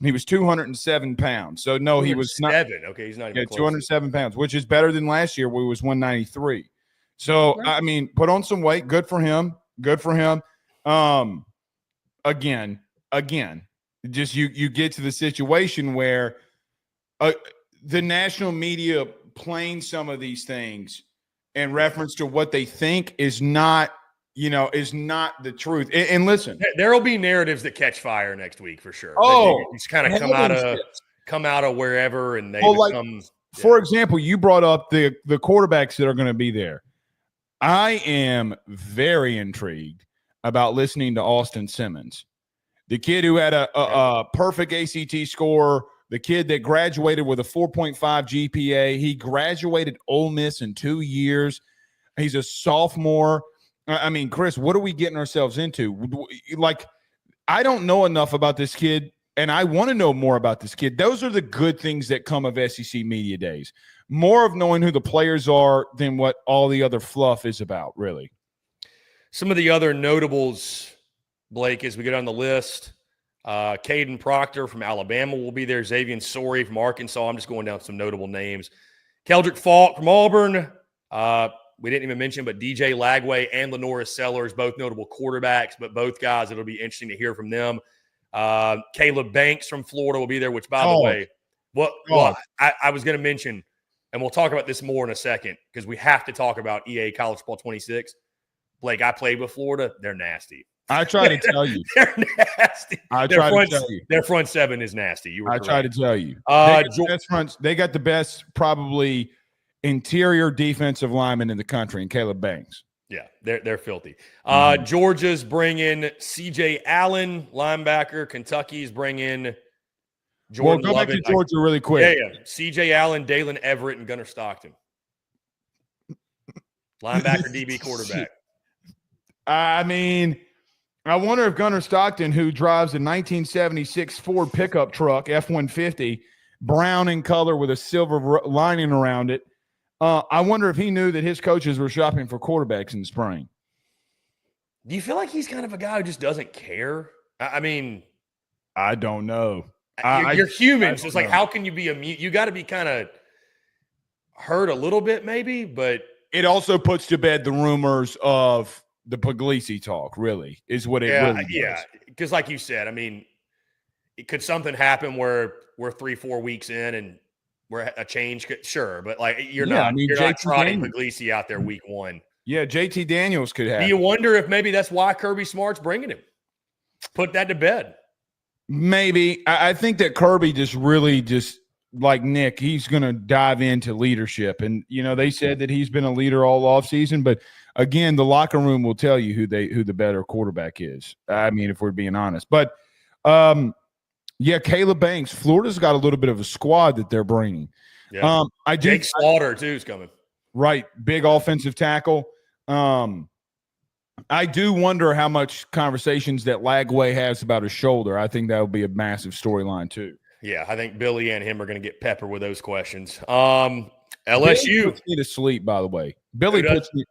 He was 207 pounds. So no, he was not 7. Okay, he's not even close. 207 pounds, which is better than last year where he was 193. So I mean, put on some weight. Good for him. Again, just you get to the situation where the national media playing some of these things in reference to what they think is not the truth. And listen, there will be narratives that catch fire next week for sure. It's kind of come out of wherever, and they become. For example, you brought up the quarterbacks that are going to be there. I am very intrigued about listening to Austin Simmons, the kid who had a perfect ACT score. The kid that graduated with a 4.5 GPA. He graduated Ole Miss in 2 years. He's a sophomore. I mean, Chris, what are we getting ourselves into? Like, I don't know enough about this kid, and I want to know more about this kid. Those are the good things that come of SEC Media Days. More of knowing who the players are than what all the other fluff is about, really. Some of the other notables, Blake, as we go down the list, Caden Proctor from Alabama will be there. Xavier Sori from Arkansas. I'm just going down some notable names. Keldrick Falk from Auburn. We didn't even mention, but DJ Lagway and Lenoris Sellers, both notable quarterbacks, but both guys, it'll be interesting to hear from them. Caleb Banks from Florida will be there, which, by the way, I was going to mention, and we'll talk about this more in a second because we have to talk about EA College Football 26. Blake, I played with Florida. They're nasty. I try to tell you. They're nasty. I try to tell you. Their front seven is nasty. You were correct. Try to tell you. They got the best, probably, interior defensive lineman in the country, and Caleb Banks. Yeah, they're filthy. Georgia's bringing CJ Allen, linebacker. Kentucky's bringing Jordan Go Lovett. back to Georgia really quick. Yeah. CJ Allen, Dalen Everett, and Gunnar Stockton. Linebacker, DB, quarterback. I mean, I wonder if Gunnar Stockton, who drives a 1976 Ford pickup truck, F-150, brown in color with a silver lining around it, I wonder if he knew that his coaches were shopping for quarterbacks in the spring. Do you feel like he's kind of a guy who just doesn't care? I mean, I don't know. You're human. So it's like, how can you be immune? You got to be kind of hurt a little bit, maybe, but it also puts to bed the rumors of the Puglisi talk, really, is what it really does. Yeah, because like you said, I mean, could something happen where we're 3-4 weeks in and we're a change? Sure, but like you're not trotting Puglisi out there week one. Yeah, JT Daniels could have. Do you wonder if maybe that's why Kirby Smart's bringing him? Put that to bed. Maybe. I think that Kirby just like Nick, he's going to dive into leadership. And, they said that he's been a leader all offseason. But, again, the locker room will tell you who the better quarterback is. I mean, if we're being honest. But, Caleb Banks, Florida's got a little bit of a squad that they're bringing. Yeah. Jake Slaughter, too, is coming. Right. Big offensive tackle. I do wonder how much conversations that Lagway has about his shoulder. I think that would be a massive storyline, too. Yeah, I think Billy and him are going to get peppered with those questions. LSU Billy puts me to sleep, by the way. Billy puts me.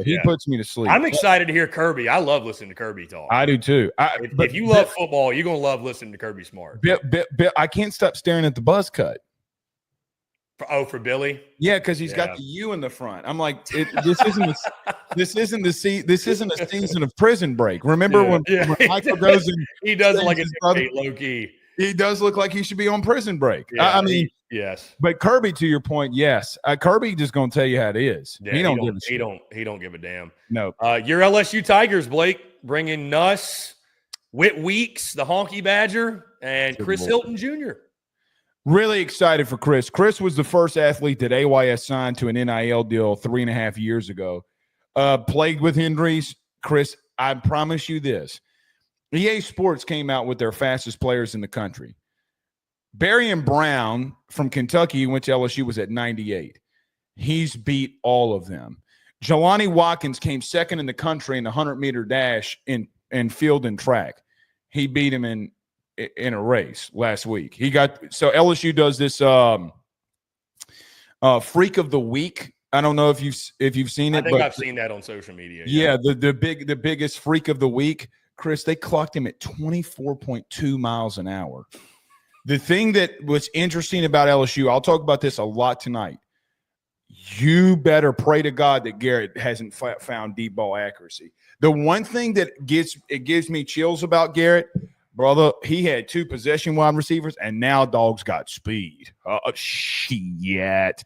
He puts me to sleep. I'm excited to hear Kirby. I love listening to Kirby talk. I do too. If you love football, you're going to love listening to Kirby Smart. I can't stop staring at the buzz cut. For Billy? Yeah, because he's got the U in the front. I'm like, this isn't a season of Prison Break. Remember when Michael goes and he doesn't like his brother low key. He does look like he should be on Prison Break. Yeah, yes. But Kirby, to your point, yes. Kirby just going to tell you how it is. Yeah, he don't give a shit. He don't give a damn. No. Your LSU Tigers, Blake, bringing Nuss, Whit Weeks, the Honky Badger, and Chris Hilton Jr. Really excited for Chris. Chris was the first athlete that AYS signed to an NIL deal 3.5 years ago. Plagued with injuries. Chris, I promise you this. EA Sports came out with their fastest players in the country. Barrion Brown from Kentucky, who went to LSU, was at 98. He's beat all of them. Jelani Watkins came second in the country in the 100-meter dash in field and track. He beat him in a race last week. So LSU does this Freak of the Week. I don't know if you've seen it. I think I've seen that on social media. Yeah, the biggest Freak of the Week. Chris, they clocked him at 24.2 miles an hour. The thing that was interesting about LSU, I'll talk about this a lot tonight. You better pray to God that Garrett hasn't found deep ball accuracy. The one thing that gives me chills about Garrett, brother, he had 2 possession wide receivers, and now dog's got speed. Shit.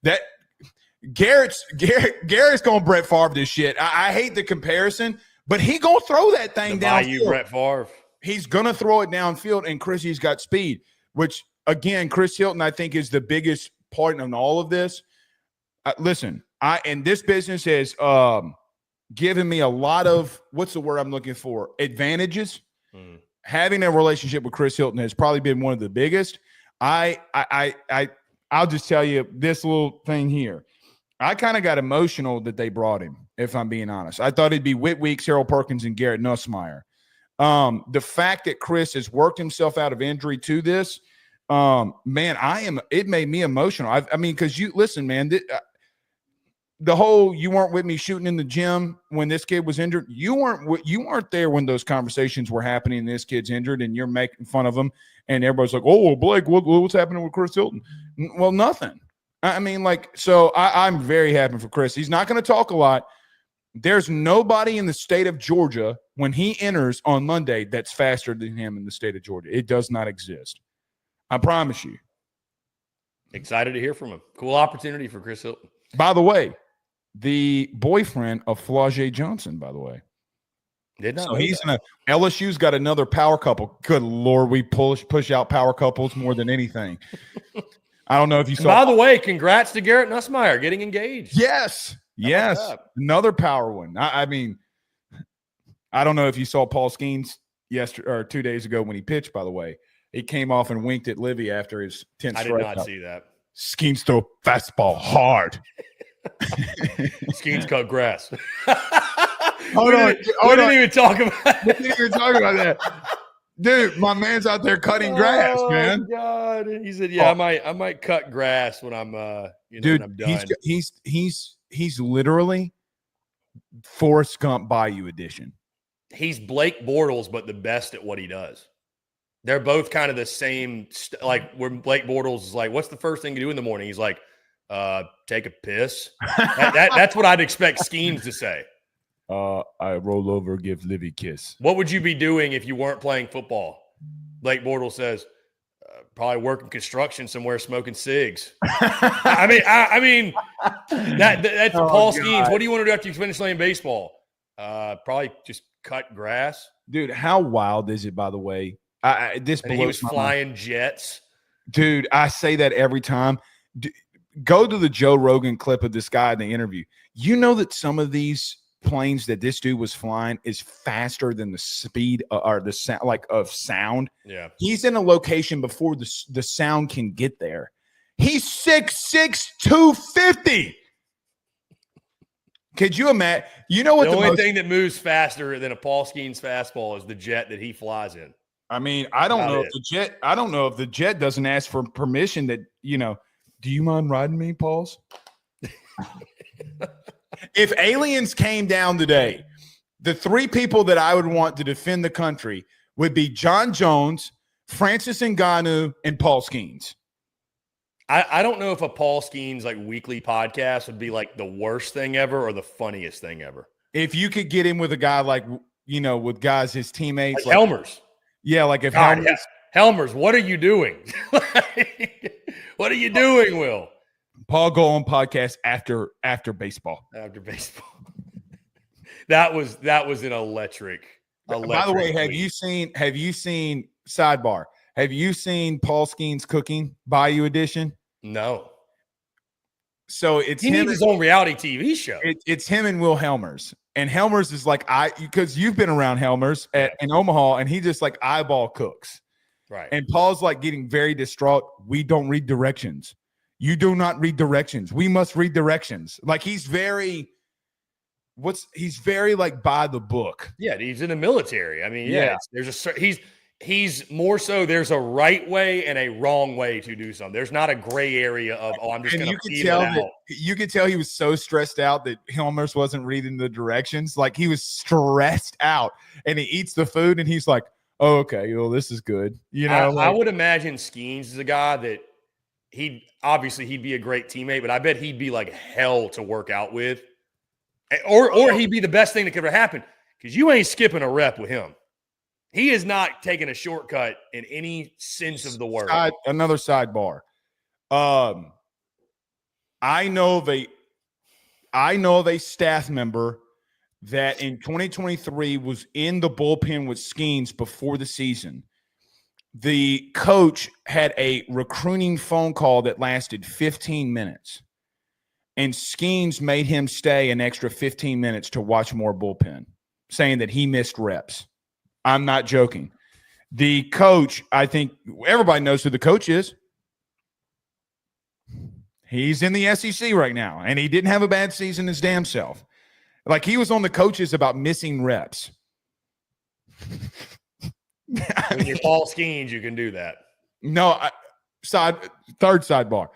That Garrett's going to Brett Favre this shit. I hate the comparison. But he gonna throw that thing downfield. Brett Favre. He's gonna throw it downfield, and Chrissy's got speed. Which again, Chris Hilton, I think, is the biggest part in all of this. Listen, this business has given me a lot of what's the word I'm looking for? Advantages. Having a relationship with Chris Hilton has probably been one of the biggest. I'll just tell you this little thing here. I kind of got emotional that they brought him, if I'm being honest. I thought it'd be Whit Weeks, Harold Perkins, and Garrett Nussmeier. The fact that Chris has worked himself out of injury to this, it made me emotional. I mean, because you listen, man, the whole you weren't with me shooting in the gym when this kid was injured. You weren't there when those conversations were happening. This kid's injured, and you're making fun of him, and everybody's like, "Oh, well, Blake, what's happening with Chris Hilton?" Well, nothing. I mean, so I'm very happy for Chris. He's not going to talk a lot. There's nobody in the state of Georgia when he enters on Monday that's faster than him in the state of Georgia. It does not exist. I promise you. Excited to hear from him. Cool opportunity for Chris Hilton. By the way, the boyfriend of Flau'jae Johnson, by the way. Did not so know he's that. LSU's got another power couple. Good Lord, we push out power couples more than anything. I don't know if you saw. By the way, congrats to Garrett Nussmeier getting engaged. Yes. Another power one. I mean, I don't know if you saw Paul Skeens yesterday or 2 days ago when he pitched, by the way. He came off and winked at Livy after his 10th strikeout. I did not see that. Skeens throw fastball hard. Skeens cut grass. We didn't even talk about We didn't even talk about that. Dude, my man's out there cutting grass, man. Oh God. He said, yeah, I might cut grass when I'm dude, when I'm done. He's literally Forrest Gump Bayou edition. He's Blake Bortles, but the best at what he does. They're both kind of the same. Like when Blake Bortles is like, "What's the first thing you do in the morning?" He's like, "Take a piss." That's what I'd expect Skeens to say. I roll over, give Livy kiss. What would you be doing if you weren't playing football? Blake Bortles says, probably working construction somewhere, smoking cigs. I mean, that's Paul Skeens. What do you want to do after you finish playing baseball? Probably just cut grass. Dude, how wild is it, by the way? He was flying jets. Dude, I say that every time. Go to the Joe Rogan clip of this guy in the interview. You know that some of these planes that this dude was flying is faster than the speed or the sound, of sound. Yeah, he's in a location before the sound can get there. He's 6'6", 250. Could you imagine? You know what? The only thing that moves faster than a Paul Skeens fastball is the jet that he flies in. I mean, I don't know if the jet doesn't ask for permission that, do you mind riding me, Pauls? If aliens came down today, the three people that I would want to defend the country would be John Jones, Francis Ngannou, and Paul Skeens. I don't know if a Paul Skeens weekly podcast would be the worst thing ever or the funniest thing ever. If you could get him with a guy with guys, his teammates. Helmers. Yeah, if God, Helmers, what are you doing? What are you doing, Will? Paul go on podcast after baseball. After baseball. That was an electric. By the way, have you seen sidebar? Have you seen Paul Skeens cooking Bayou edition? No. So he needs his own reality TV show. It's him and Will Helmers. And Helmers is because you've been around Helmers in Omaha, and he just eyeball cooks. Right. And Paul's getting very distraught. We don't read directions. You do not read directions. We must read directions. He's very by the book. Yeah, he's in the military. I mean, he's more so there's a right way and a wrong way to do something. There's not a gray area of, I'm just going to feed it out. You could tell he was so stressed out that Helmers wasn't reading the directions. He was stressed out, and he eats the food and he's like, oh, okay, well, this is good. I would imagine Skeens is a guy that he'd be a great teammate, but I bet he'd be hell to work out with. Or he'd be the best thing that could ever happen because you ain't skipping a rep with him. He is not taking a shortcut in any sense of the word. Another sidebar. I know of a staff member that in 2023 was in the bullpen with Skeens before the season. The coach had a recruiting phone call that lasted 15 minutes. And Skeens made him stay an extra 15 minutes to watch more bullpen, saying that he missed reps. I'm not joking. The coach, I think everybody knows who the coach is. He's in the SEC right now, and he didn't have a bad season his damn self. Like, he was on the coaches about missing reps. When you're Paul Skeens, you can do that. No, third sidebar.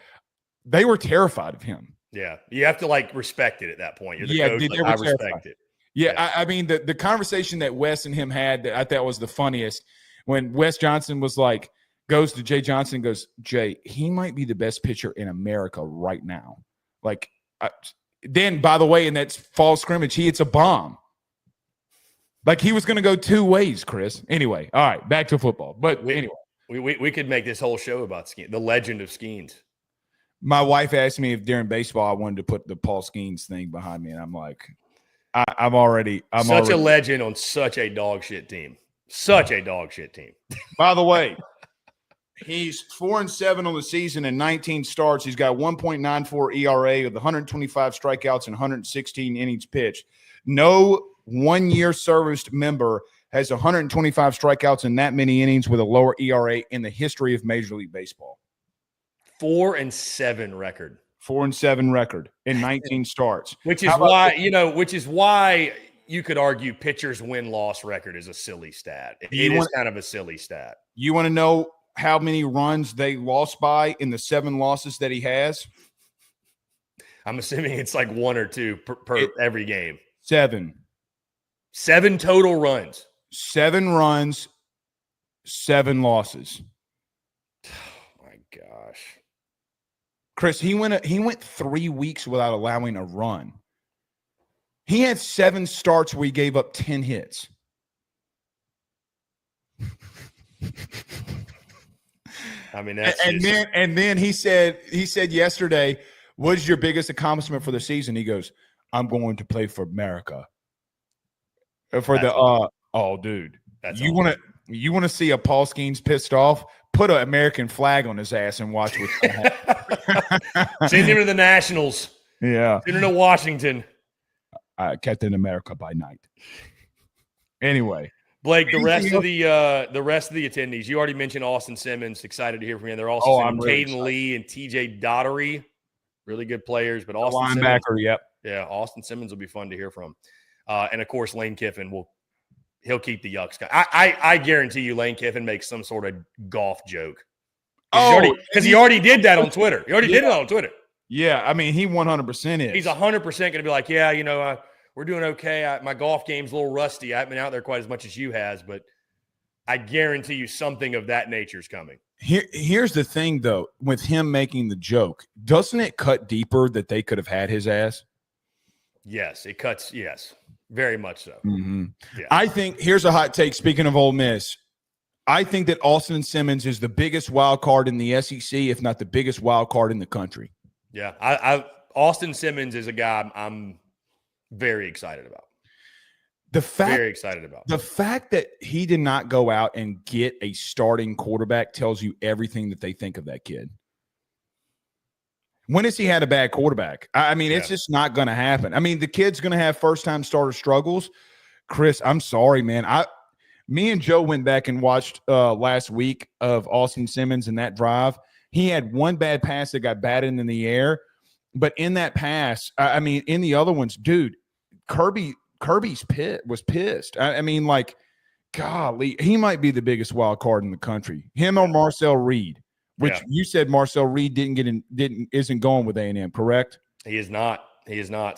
They were terrified of him. Yeah, you have to like respect it at that point. You're the coach, they I respect it. Yeah, I mean the conversation that Wes and him had that I thought was the funniest when Wes Johnson was like, goes to Jay Johnson and goes, Jay, he might be the best pitcher in America right now. Like, then by the way, in that fall scrimmage, he hits a bomb. Like, he was going to go two ways, Chris. Anyway, all right, back to football. But anyway. We could make this whole show about Skeens, the legend of Skeens. My wife asked me if during baseball I wanted to put the Paul Skeens thing behind me, and I'm like, I'm already a legend on such a dog shit team. Such a dog shit team. By the way, he's 4-7 on the season and 19 starts. He's got 1.94 ERA with 125 strikeouts and 116 innings pitched. No one-year serviced member has 125 strikeouts and that many innings with a lower ERA in the history of Major League Baseball. 4-7 record. 4-7 record in 19 starts. Which is why you could argue pitchers win-loss record is a silly stat. It is kind of a silly stat. You want to know how many runs they lost by in the 7 losses that he has? I'm assuming it's like 1 or 2 per every game. 7. 7 total runs. 7 runs, 7 losses. Oh my gosh. Chris, he went 3 weeks without allowing a run. He had 7 starts where he gave up 10 hits. I mean, that's and then he said yesterday, "What's your biggest accomplishment for the season?" He goes, "I'm going to play for America." Dude, you want to see a Paul Skeens pissed off? Put an American flag on his ass and watch what's going to happen. Send him to the Nationals. Yeah, send him to Washington. Captain America by night. Anyway, Blake, the rest of the attendees. You already mentioned Austin Simmons. Excited to hear from you. They're also Caden Lee and TJ Daugherty. Really good players, but Austin linebacker. Simmons, yep. Yeah, Austin Simmons will be fun to hear from. And of course, Lane Kiffin he'll keep the yucks. I guarantee you, Lane Kiffin makes some sort of golf joke. Because he already did that on Twitter. He already did it on Twitter. Yeah, I mean, he 100% is. He's 100% going to be like, yeah, we're doing okay. My golf game's a little rusty. I haven't been out there quite as much as you has, but I guarantee you something of that nature is coming. Here's the thing, though, with him making the joke. Doesn't it cut deeper that they could have had his ass? Yes, it cuts. Yes, very much so. Mm-hmm. Yeah. I think here's a hot take. Speaking of Ole Miss, I think that Austin Simmons is the biggest wild card in the SEC, if not the biggest wild card in the country. Yeah, Austin Simmons is a guy I'm very excited about. Very excited about. The fact that he did not go out and get a starting quarterback tells you everything that they think of that kid. When has he had a bad quarterback? I mean, it's just not going to happen. I mean, the kid's going to have first-time starter struggles. Chris, I'm sorry, man. Me and Joe went back and watched last week of Austin Simmons in that drive. He had one bad pass that got batted in the air, but in that pass, in the other ones, dude, Kirby's was pissed. I mean, like, golly, he might be the biggest wild card in the country. Him or Marcel Reed, which you said Marcel Reed isn't going with A&M, correct? He is not.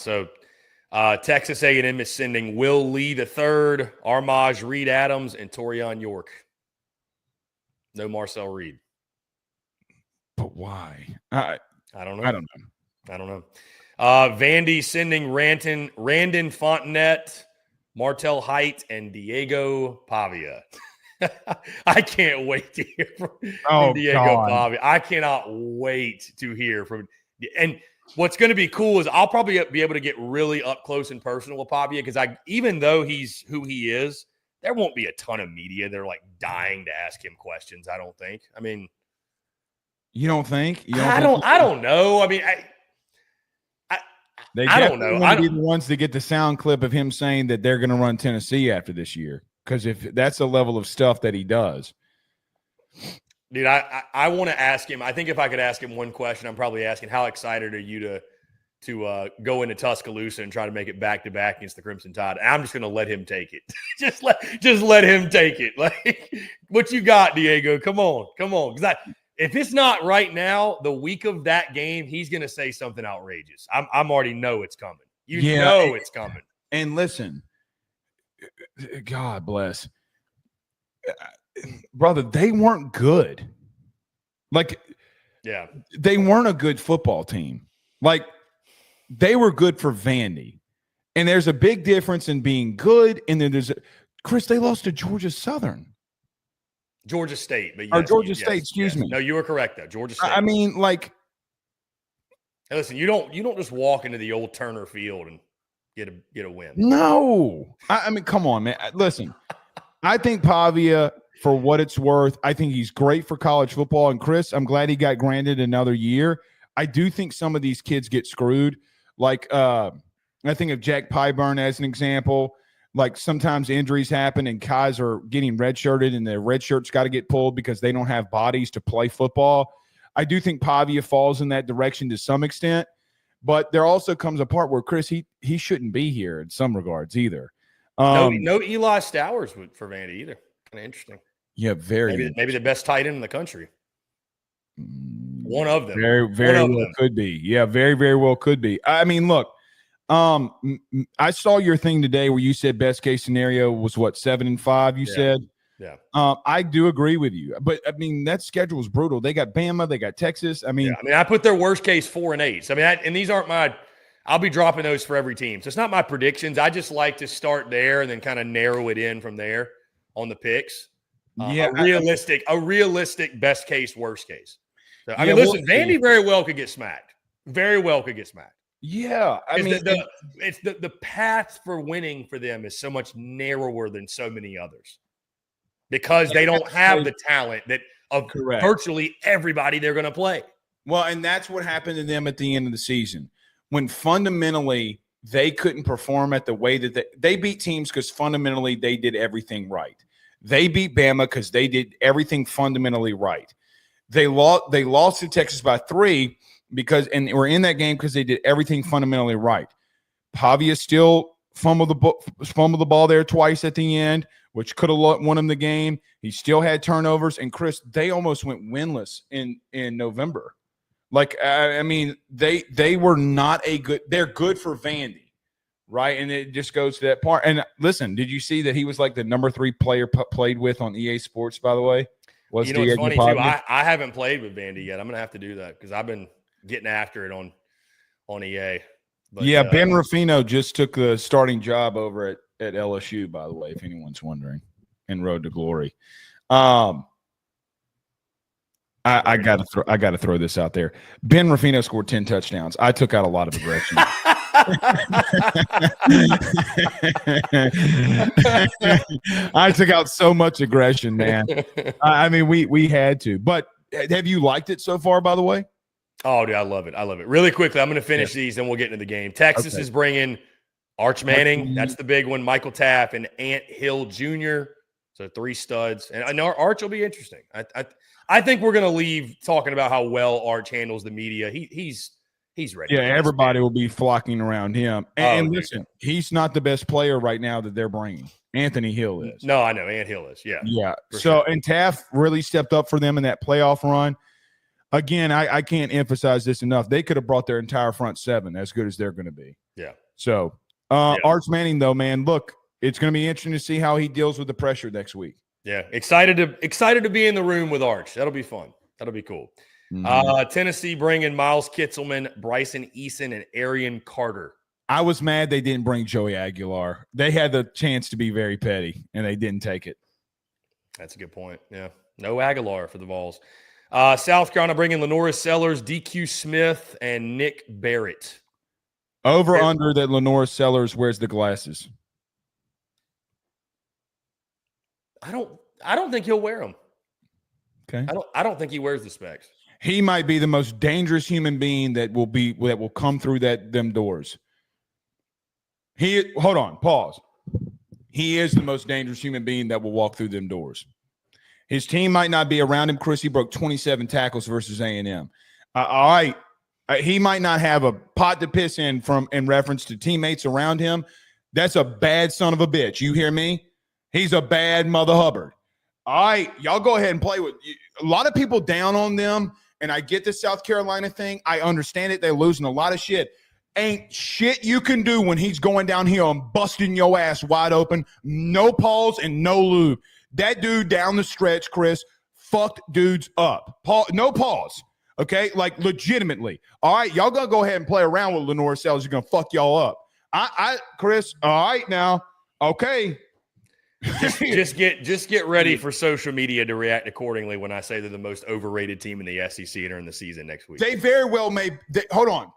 So Texas A&M is sending Will Lee III, Armaj Reed Adams, and Torian York. No Marcel Reed. But why? I don't know. Vandy sending Randon Fontenette, Martel Height, and Diego Pavia. I can't wait to hear from Diego Pavia. I cannot wait to hear from – and what's going to be cool is I'll probably be able to get really up close and personal with Pavia because even though he's who he is, there won't be a ton of media. They're like dying to ask him questions, I don't think. I mean – You don't think? I don't know. I mean, I don't know. Want to be the ones to get the sound clip of him saying that they're going to run Tennessee after this year. Because if that's the level of stuff that he does. Dude, I want to ask him. I think if I could ask him one question, I'm probably asking, how excited are you to go into Tuscaloosa and try to make it back-to-back against the Crimson Tide? And I'm just going to let him take it. just let him take it. Like, what you got, Diego? Come on. Because if it's not right now, the week of that game, he's going to say something outrageous. I'm already know it's coming. It's coming. And listen, God bless. Brother, they weren't good. Like, yeah, they weren't a good football team. Like, they were good for Vandy. And there's a big difference in being good. And then Chris, they lost to Georgia Southern. Georgia State. But yes, or Georgia State, excuse me. No, you were correct, though. Georgia State. I mean, like. Hey, listen, you don't just walk into the old Turner Field and get a win. No. I mean, come on, man. Listen, I think Pavia, for what it's worth, I think he's great for college football. And Chris, I'm glad he got granted another year. I do think some of these kids get screwed. Like, I think of Jack Pyburn as an example. Like, sometimes injuries happen and guys are getting redshirted and their red shirts got to get pulled because they don't have bodies to play football. I do think Pavia falls in that direction to some extent. But there also comes a part where, Chris, he shouldn't be here in some regards either. No Eli Stowers for Vandy either. Kind of interesting. Yeah, maybe the best tight end in the country. One of them. Very, very well could be. Yeah, very, very well could be. I mean, look, I saw your thing today where you said best case scenario was what, 7-5, you said? Yeah. I do agree with you. But, I mean, that schedule is brutal. They got Bama. They got Texas. I mean, I put their worst case 4-8. So, and these aren't I'll be dropping those for every team. So, it's not my predictions. I just like to start there and then kind of narrow it in from there on the picks. A realistic best case, worst case. So, listen, Vandy very well could get smacked. Very well could get smacked. Yeah. I mean, it's the path for winning for them is so much narrower than so many others because they don't have the talent of virtually everybody they're going to play. Well, and that's what happened to them at the end of the season when fundamentally they couldn't perform at the way that they beat teams because fundamentally they did everything right. They beat Bama because they did everything fundamentally right. They lost to Texas by 3 and we're in that game because they did everything fundamentally right. Pavia still fumbled the ball there twice at the end, which could have won him the game. He still had turnovers. And, Chris, they almost went winless in November. Like, I mean, they were not they're good for Vandy. Right, and it just goes to that part. And listen, did you see that he was like the number 3 player played with on EA Sports, by the way? It's funny, too. I haven't played with Vandy yet. I'm going to have to do that because I've been getting after it on EA. But, Ben Ruffino just took the starting job over at LSU, by the way, if anyone's wondering, in Road to Glory. I got to throw this out there. Ben Ruffino scored 10 touchdowns. I took out a lot of aggression. I took out so much aggression, man. I mean, we had to. But have you liked it so far, by the way? Oh, dude, I love it. Really quickly, I'm going to finish these, then we'll get into the game. Texas is bringing Arch Manning. That's the big one. Michael Taft and Ant Hill Jr. So 3 studs. And I know Arch will be interesting. I think we're going to leave talking about how well Arch handles the media. He's ready. Yeah, everybody will be flocking around him. And listen, he's not the best player right now that they're bringing. Anthony Hill is. No, I know. Ant Hill is. Yeah. Yeah. And Taft really stepped up for them in that playoff run. Again, I can't emphasize this enough. They could have brought their entire front 7 as good as they're going to be. Yeah. So, Arch Manning, though, man, look, it's going to be interesting to see how he deals with the pressure next week. Yeah. Excited to be in the room with Arch. That'll be fun. That'll be cool. Mm-hmm. Tennessee bringing Miles Kitzelman, Bryson Eason, and Arian Carter. I was mad they didn't bring Joey Aguilar. They had the chance to be very petty, and they didn't take it. That's a good point. Yeah. No Aguilar for the Vols. South Carolina bringing Lenora Sellers, DQ Smith, and Nick Barrett. Over under that Lenora Sellers wears the glasses. I don't think he'll wear them. Okay. I don't think he wears the specs. He might be the most dangerous human being that will come through them doors. Hold on, pause. He is the most dangerous human being that will walk through them doors. His team might not be around him. Chris, he broke 27 tackles versus A&M. All right. He might not have a pot to piss in reference to teammates around him. That's a bad son of a bitch. You hear me? He's a bad Mother Hubbard. All right, y'all go ahead and play with – a lot of people down on them, and I get the South Carolina thing. I understand it. They're losing a lot of shit. Ain't shit you can do when he's going down here and busting your ass wide open. No pause and no lube. That dude down the stretch, Chris, fucked dudes up. No pause, okay? Like, legitimately. All right, y'all going to go ahead and play around with Lenore Sellers. You're going to fuck y'all up. Chris, all right now, okay. Just get ready for social media to react accordingly when I say they're the most overrated team in the SEC entering the season next week. They very well may. Hold on.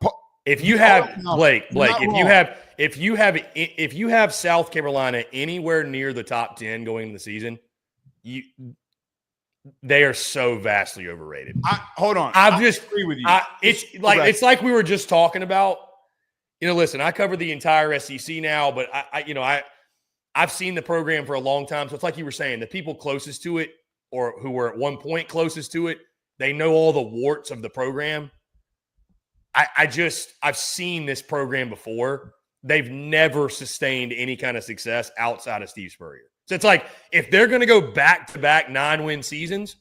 If you have Blake, if you have South Carolina anywhere near the top 10 going into the season, they are so vastly overrated. Hold on. I agree with you. It's like we were just talking about. Listen, I cover the entire SEC now, but I've seen the program for a long time. So it's like you were saying, the people closest to it or who were at one point closest to it, they know all the warts of the program. I've seen this program before. They've never sustained any kind of success outside of Steve Spurrier. So it's like, if they're going to go back-to-back 9-win seasons,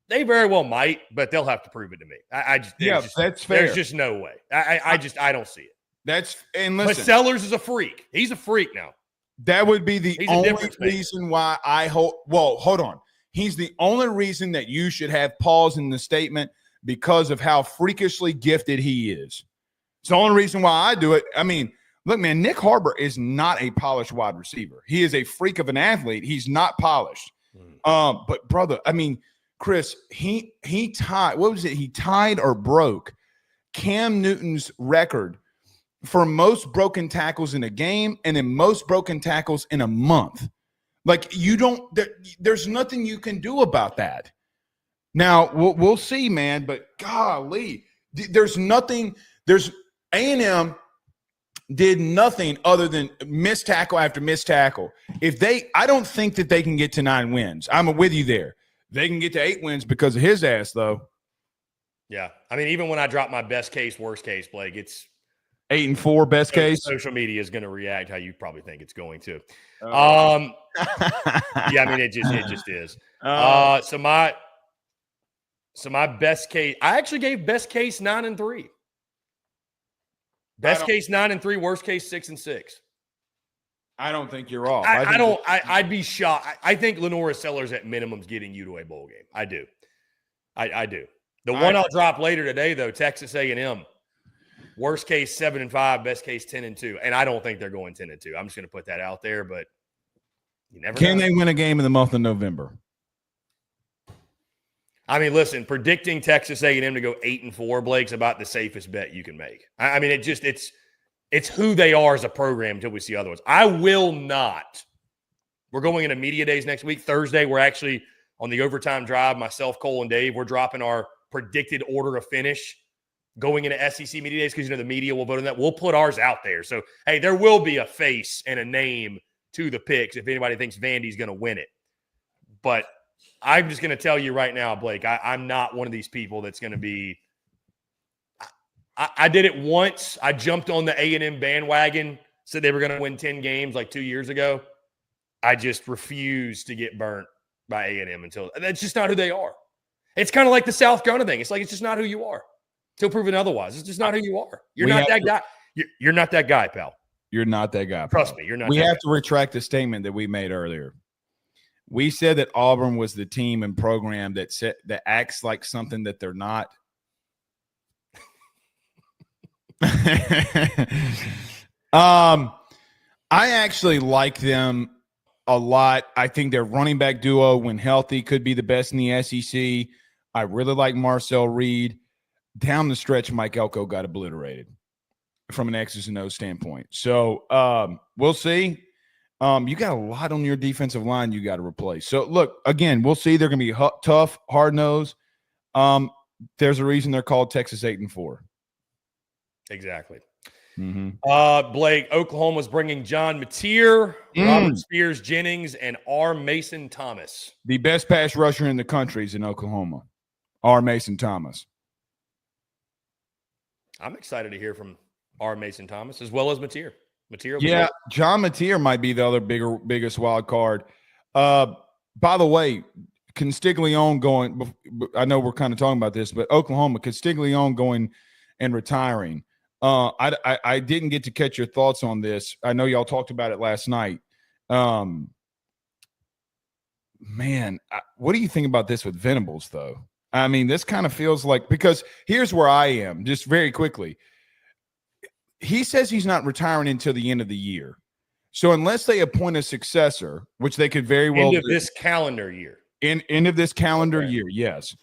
they very well might, but they'll have to prove it to me. That's fair. There's just no way. I don't see it. And listen. But Sellers is a freak. He's a freak now. That would be the only reason why I hope. Well, hold on. He's the only reason that you should have pause in the statement because of how freakishly gifted he is. It's the only reason why I do it. I mean, look, man, Nick Harbor is not a polished wide receiver. He is a freak of an athlete. He's not polished. But brother, I mean, Chris, he tied. What was it? He tied or broke Cam Newton's record for most broken tackles in a game and in most broken tackles in a month. Like, there's nothing you can do about that. Now, we'll see, man, but golly, there's nothing. There's A&M did nothing other than missed tackle after missed tackle. I don't think that they can get to 9 wins. I'm with you there. They can get to 8 wins because of his ass, though. Yeah. I mean, even when I drop my best case, worst case, Blake, it's 8-4 best case. Social media is going to react how you probably think it's going to. Yeah, I mean, it just is. So my best case, I actually gave best case 9-3. Best case 9-3, worst case 6-6. I don't think you're off. I'd be shocked. I think Lenore Sellers at minimum is getting you to a bowl game. I do. I do. The one I'll drop later today, though, Texas A&M. Worst case 7-5, best case 10-2, and I don't think they're going 10-2. I'm just going to put that out there, but you never know. Can they win a game in the month of November? I mean, listen, predicting Texas A&M to go 8-4, Blake's about the safest bet you can make. I mean, it's who they are as a program until we see otherwise. I will not. We're going into media days next week. Thursday, we're actually on the overtime drive. Myself, Cole, and Dave, we're dropping our predicted order of finish going into SEC media days because, the media will vote on that. We'll put ours out there. So, hey, there will be a face and a name to the picks if anybody thinks Vandy's going to win it. But I'm just going to tell you right now, Blake, I'm not one of these people that's going to be – I did it once. I jumped on the A&M bandwagon, said they were going to win 10 games like 2 years ago. I just refuse to get burnt by A&M until – that's just not who they are. It's kind of like the South Carolina thing. It's like it's just not who you are. Till proven otherwise. It's just not who you are. You're not that guy. You're not that guy, pal. You're not that guy. Trust me, you're not. We have to retract the statement that we made earlier. We said that Auburn was the team and program that acts like something that they're not. I actually like them a lot. I think their running back duo, when healthy, could be the best in the SEC. I really like Marcel Reed. Down the stretch, Mike Elko got obliterated from an X's and O's standpoint. So we'll see. You got a lot on your defensive line you got to replace. So, look, again, we'll see. They're going to be tough, hard-nosed. There's a reason they're called Texas 8-4. Exactly. Blake, Oklahoma's bringing John Mateer, Robert Spears Jennings, and R. Mason Thomas. The best pass rusher in the country is in Oklahoma. R. Mason Thomas. I'm excited to hear from R. Mason Thomas as well as Mateer. Yeah, John Mateer might be the other biggest wild card. By the way, Castiglione going – I know we're kind of talking about this, but Oklahoma, Castiglione going and retiring. I didn't get to catch your thoughts on this. I know y'all talked about it last night. Man, what do you think about this with Venables, though? I mean, this kind of feels like – because here's where I am, just very quickly. He says he's not retiring until the end of the year. So unless they appoint a successor, which they could very well end of this calendar year. End of this calendar year, yes.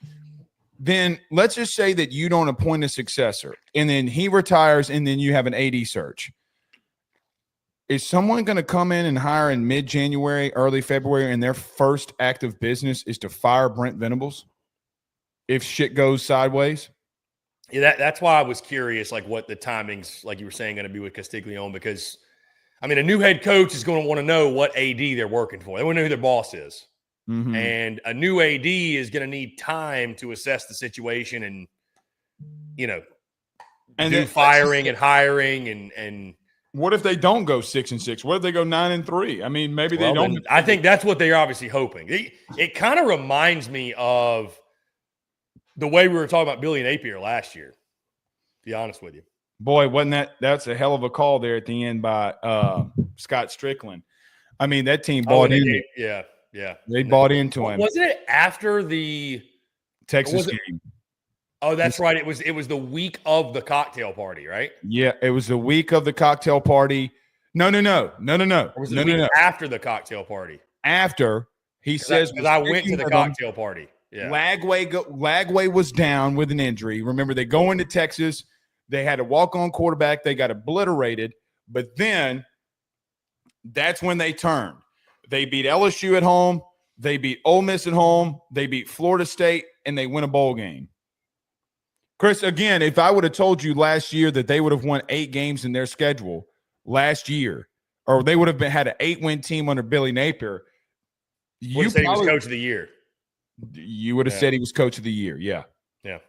Then let's just say that you don't appoint a successor, and then he retires, and then you have an AD search. Is someone going to come in and hire in mid-January, early February, and their first act of business is to fire Brent Venables if shit goes sideways? Yeah, that's why I was curious, like what the timing's, like you were saying, going to be with Castiglione, because, I mean, a new head coach is going to want to know what AD they're working for. They want to know who their boss is. And a new AD is going to need time to assess the situation and, do firing and hiring and what if they don't go 6-6? What if they go 9-3? I mean, maybe they don't. I think that's what they're obviously hoping. It kind of reminds me of the way we were talking about Billy Napier last year, to be honest with you. Boy, that's a hell of a call there at the end by Scott Strickland. I mean, that team bought in. Yeah. They bought into him. Wasn't it after the Texas game? Oh, that's right. It was the week of the cocktail party, right? Yeah, it was the week of the cocktail party. No. Or was it the week after the cocktail party? After, he says. Because I went to the cocktail party. Yeah. Lagway was down with an injury. Remember, they go into Texas. They had a walk-on quarterback. They got obliterated. But then that's when they turned. They beat LSU at home. They beat Ole Miss at home. They beat Florida State, and they win a bowl game. Chris, again, if I would have told you last year that they would have won 8 games in their schedule last year, or they would have had an 8-win team under Billy Napier, you would have said he was coach of the year. You would have said he was coach of the year, yeah. Yeah.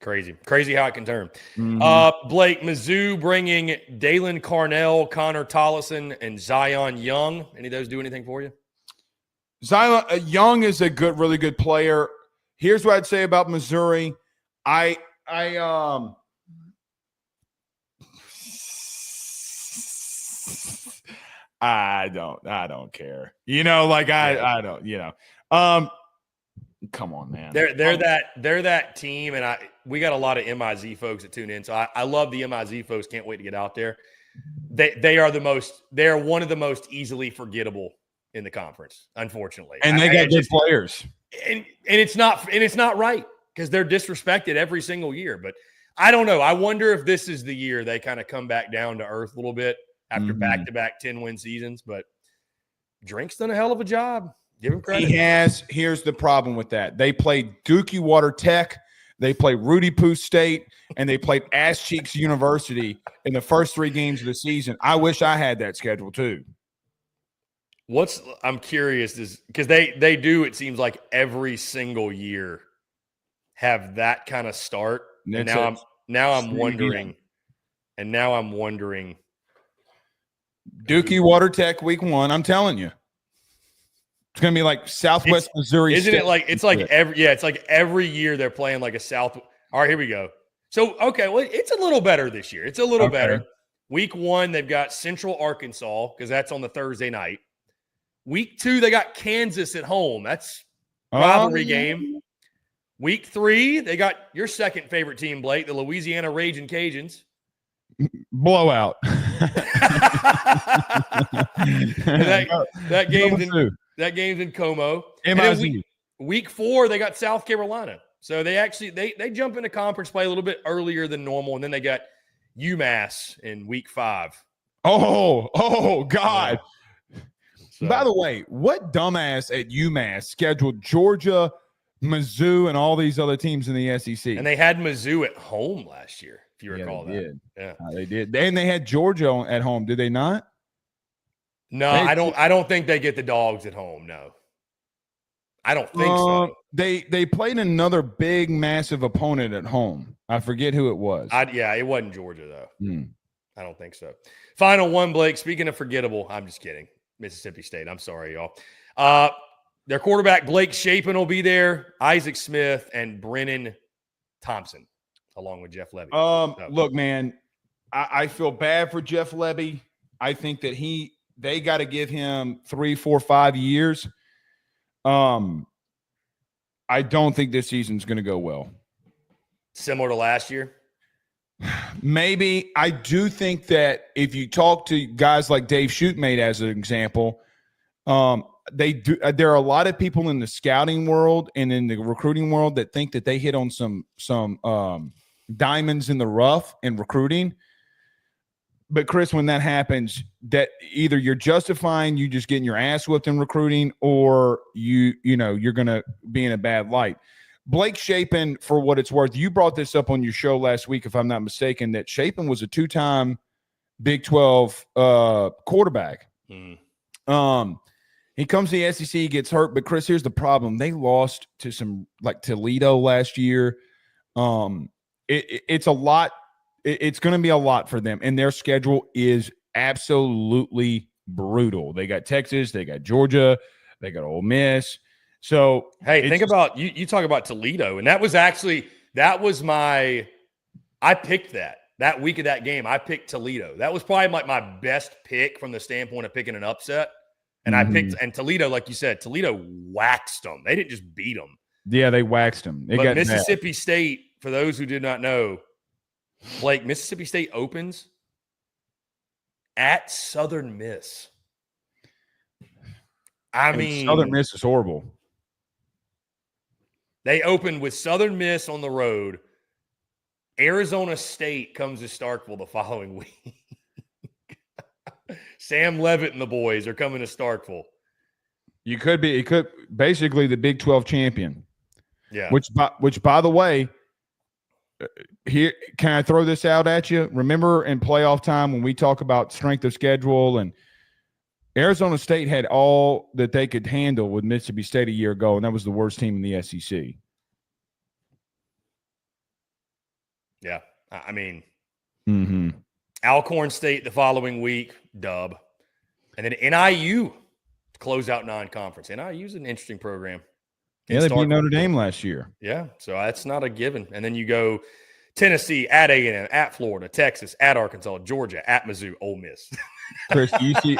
Crazy how it can turn. Blake, Mizzou bringing Dalen Carnell, Connor Tollison, and Zion Young. Any of those do anything for you? Zion Young is a really good player. Here's what I'd say about Missouri. I don't care. I don't, come on, man. They're that team, and we got a lot of MIZ folks that tune in. So I love the MIZ folks. Can't wait to get out there. They're one of the most easily forgettable in the conference, unfortunately. And they got good players. And it's not right, because they're disrespected every single year. But I don't know. I wonder if this is the year they kind of come back down to earth a little bit after back-to-back 10-win seasons. But Drink's done a hell of a job. Give him credit. He has. Here's the problem with that. They played Dookie Water Tech, they played Rudy Poo State, and they played Ass Cheeks University in the first 3 games of the season. I wish I had that schedule too. I'm curious is because they do, it seems like every single year have that kind of start. And now I'm wondering. Dookie Water Tech week 1. I'm telling you. It's gonna be like Southwest Missouri. Isn't it like it's like every year they're playing like a South. All right, here we go. So it's a little better this year. It's a little better. Week 1, they've got Central Arkansas because that's on the Thursday night. Week 2, they got Kansas at home. That's rivalry game. Week 3, they got your second favorite team, Blake, the Louisiana Ragin' Cajuns. Blowout. that game's in Como. And then week 4, they got South Carolina. So they actually they jump into conference play a little bit earlier than normal, and then they got UMass in week 5. Oh God. So, by the way, what dumbass at UMass scheduled Georgia, Mizzou, and all these other teams in the SEC? And they had Mizzou at home last year. if you recall that. Yeah, they did. And they had Georgia at home. Did they not? No, I don't think they get the dogs at home. No, I don't think so. They played another big, massive opponent at home. I forget who it was. It wasn't Georgia though. I don't think so. Final one, Blake. Speaking of forgettable, I'm just kidding. Mississippi State. I'm sorry, y'all. Their quarterback Blake Shapen will be there. Isaac Smith and Brennan Thompson, along with Jeff Levy. Look, man, I feel bad for Jeff Levy. I think that they got to give him 3, 4, 5 years. I don't think this season's going to go well. Similar to last year? Maybe. I do think that if you talk to guys like Dave Shootmate as an example, there are a lot of people in the scouting world and in the recruiting world that think that they hit on some diamonds in the rough in recruiting. But Chris, when that happens, that either you're justifying you just getting your ass whipped in recruiting, or you're going to be in a bad light. Blake Shapen, for what it's worth, you brought this up on your show last week, if I'm not mistaken, that Shapen was a 2-time Big 12 quarterback. He comes to the SEC, he gets hurt. But Chris, here's the problem: they lost to some like Toledo last year. It's a lot. It's going to be a lot for them, and their schedule is absolutely brutal. They got Texas, they got Georgia, they got Ole Miss. So, hey, think about you talk about Toledo, and that was my – I picked that week of that game. I picked Toledo. That was probably like my best pick from the standpoint of picking an upset. And I picked – and Toledo, like you said, Toledo waxed them. They didn't just beat them. Yeah, they waxed them. But Mississippi State, for those who did not know, Blake, Mississippi State opens at Southern Miss. I mean, Southern Miss is horrible. They opened with Southern Miss on the road. Arizona State comes to Starkville the following week. Sam Levitt and the boys are coming to Starkville. It could basically the Big 12 champion. Yeah. Which by the way, here, can I throw this out at you? Remember in playoff time when we talk about strength of schedule, and Arizona State had all that they could handle with Mississippi State a year ago, and that was the worst team in the SEC. Yeah. I mean, Alcorn State the following week, dub. And then NIU to close out non-conference. NIU is an interesting program. Yeah, they beat Notre Dame last year. Yeah, so that's not a given. And then you go Tennessee, at A&M, at Florida, Texas, at Arkansas, Georgia, at Mizzou, Ole Miss. Chris, you see,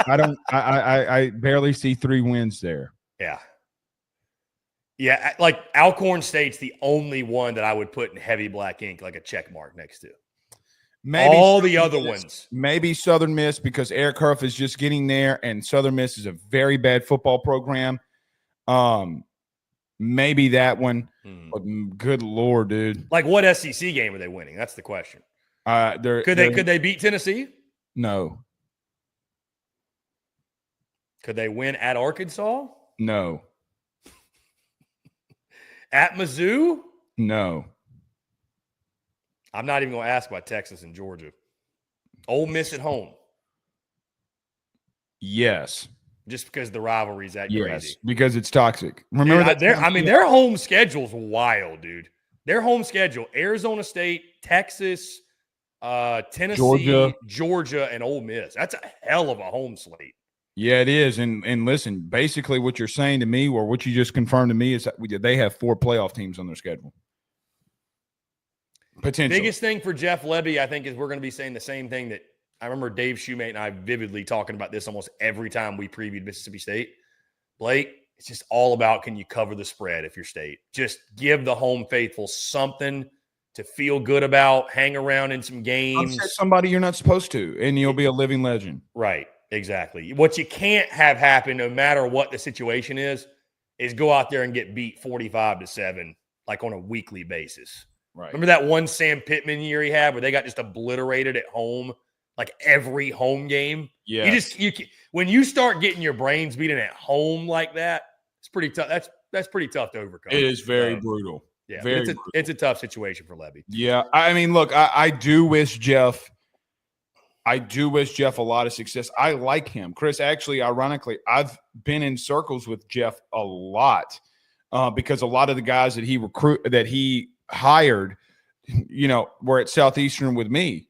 I barely see 3 wins there. Yeah. Yeah, like Alcorn State's the only one that I would put in heavy black ink, like a check mark next to. Maybe all the other ones. Maybe Southern Miss, because Eric Huff is just getting there, and Southern Miss is a very bad football program. Maybe that one. But good Lord, dude. Like, what SEC game are they winning? That's the question. Could they beat Tennessee? No. Could they win at Arkansas? No. At Mizzou? No. I'm not even going to ask about Texas and Georgia. Ole Miss at home? Yes. Just because the rivalry's that crazy. Yes, because it's toxic. Remember their home schedule's wild, dude. Their home schedule: Arizona State, Texas, Tennessee, Georgia, and Ole Miss. That's a hell of a home slate. Yeah, it is. And listen, basically what you're saying to me, or what you just confirmed to me, is that they have 4 playoff teams on their schedule. Potentially. Biggest thing for Jeff Levy, I think, is we're going to be saying the same thing that I remember Dave Shoemate and I vividly talking about this almost every time we previewed Mississippi State. Blake, it's just all about, can you cover the spread if you're State? Just give the home faithful something to feel good about, hang around in some games. Upset somebody you're not supposed to, and you'll be a living legend. Right, exactly. What you can't have happen, no matter what the situation is go out there and get beat 45-7, like on a weekly basis. Right. Remember that one Sam Pittman year he had where they got just obliterated at home, like every home game? Yeah. When you start getting your brains beaten at home like that, it's pretty tough. That's pretty tough to overcome. It is very brutal. Yeah, Very it's a tough situation for Levy. Yeah, I mean, look, I do wish Jeff. I do wish Jeff a lot of success. I like him, Chris. Actually, ironically, I've been in circles with Jeff a lot because a lot of the guys that he hired, were at Southeastern with me.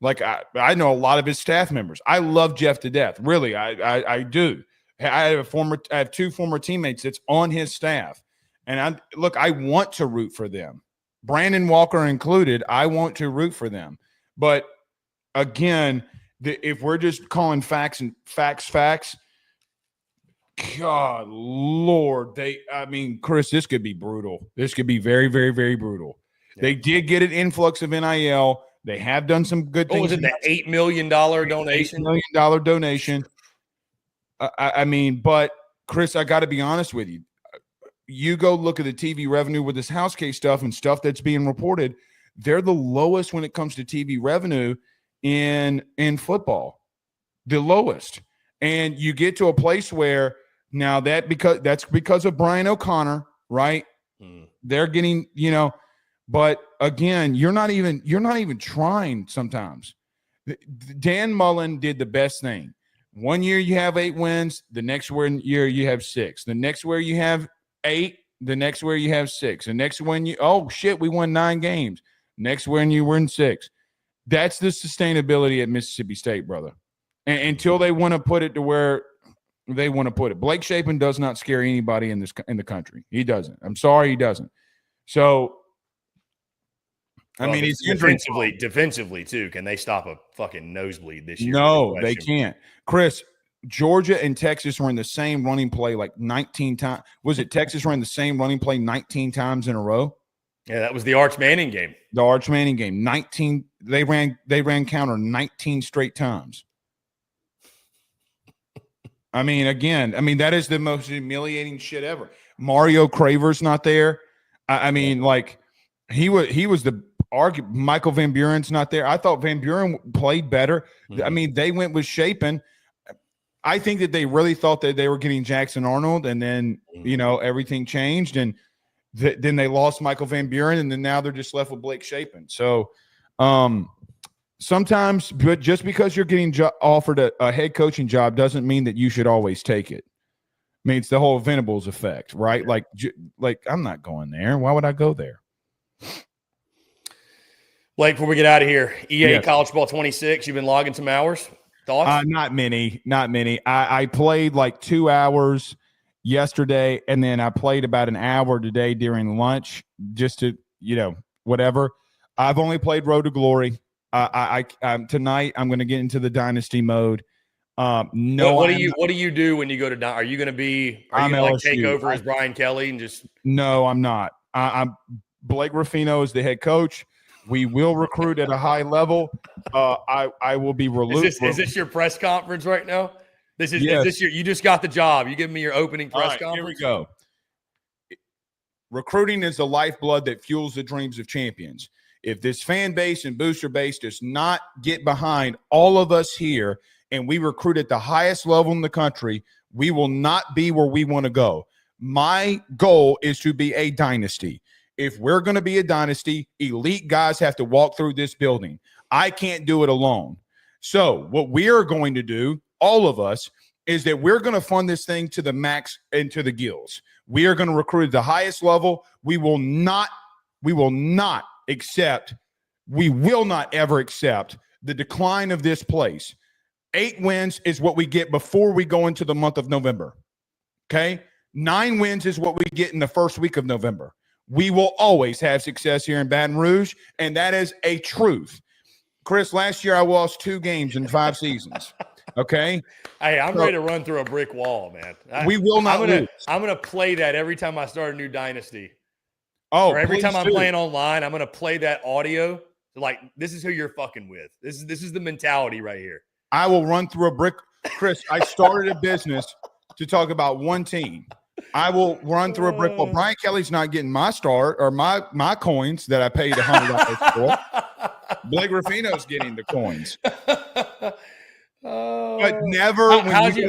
Like I know a lot of his staff members. I love Jeff to death. Really, I do. I have two former teammates that's on his staff, and I want to root for them. Brandon Walker included, I want to root for them. But again, if we're just calling facts, God, Lord, Chris, this could be brutal. This could be very, very, very brutal. Yeah. They did get an influx of NIL. They have done some good things. What was it, the $8 million donation? $8 million donation. But Chris, I got to be honest with you. You go look at the TV revenue with this house case stuff and stuff that's being reported. They're the lowest when it comes to TV revenue in football, the lowest. And you get to a place where now that's because of Brian O'Connor, right? They're getting, but again, you're not even trying sometimes. Dan Mullen did the best thing. One year you have 8 wins, the next year you have 6. The next year you have 8, the next year you have 6. The next one we won 9 games. Next one you win 6. That's the sustainability at Mississippi State, brother. And until they want to put it to where they want to put it. Blake Shapen does not scare anybody in the country. He doesn't. I'm sorry, he doesn't. So he's defensively too. Can they stop a fucking nosebleed this year? No, they can't. Chris, Georgia and Texas were in the same running play like 19 times. Was it Texas ran the same running play 19 times in a row? Yeah, that was the Arch Manning game. The Arch Manning game. 19. They ran counter 19 straight times. That is the most humiliating shit ever. Mario Craver's not there. He was the Michael Van Buren's not there. I thought Van Buren played better. Mm-hmm. They went with Shapen. I think that they really thought that they were getting Jackson Arnold, and then everything changed, and then they lost Michael Van Buren, and then now they're just left with Blake Shapen. So sometimes, but just because you're getting offered a head coaching job doesn't mean that you should always take it. It's the whole Venables effect, right? Yeah. Like I'm not going there. Why would I go there? Blake, before we get out of here, EA College Ball 26, you've been logging some hours? Thoughts? Not many. I played like 2 hours yesterday, and then I played about an hour today during lunch just to, whatever. I've only played Road to Glory. Tonight I'm going to get into the Dynasty mode. What do you do when you go to? Are you going to take over as Brian Kelly and just? No, I'm not. I'm Blake Ruffino is the head coach. We will recruit at a high level. I will be released. Is this your press conference right now? Is this you just got the job? You give me your opening press conference. Here we go. Recruiting is the lifeblood that fuels the dreams of champions. If this fan base and booster base does not get behind all of us here and we recruit at the highest level in the country, we will not be where we want to go. My goal is to be a dynasty. If we're going to be a dynasty, elite guys have to walk through this building. I can't do it alone. So what we are going to do, all of us, is that we're going to fund this thing to the max and to the gills. We are going to recruit at the highest level. We will not ever accept the decline of this place. 8 wins is what we get before we go into the month of November. Okay? 9 wins is what we get in the first week of November. We will always have success here in Baton Rouge, and that is a truth. Chris, last year I lost 2 games in 5 seasons. Okay? Hey, I'm ready to run through a brick wall, man. We will not lose. I'm going to play that every time I start a new dynasty. Oh, or every time I'm playing online, I'm going to play that audio. Like, this is who you're fucking with. This is the mentality right here. I will run through a brick. Chris, I started a business to talk about one team. I will run through a brick wall. Brian Kelly's not getting my start or my coins that I paid $100 for. Blake Ruffino's getting the coins. But never.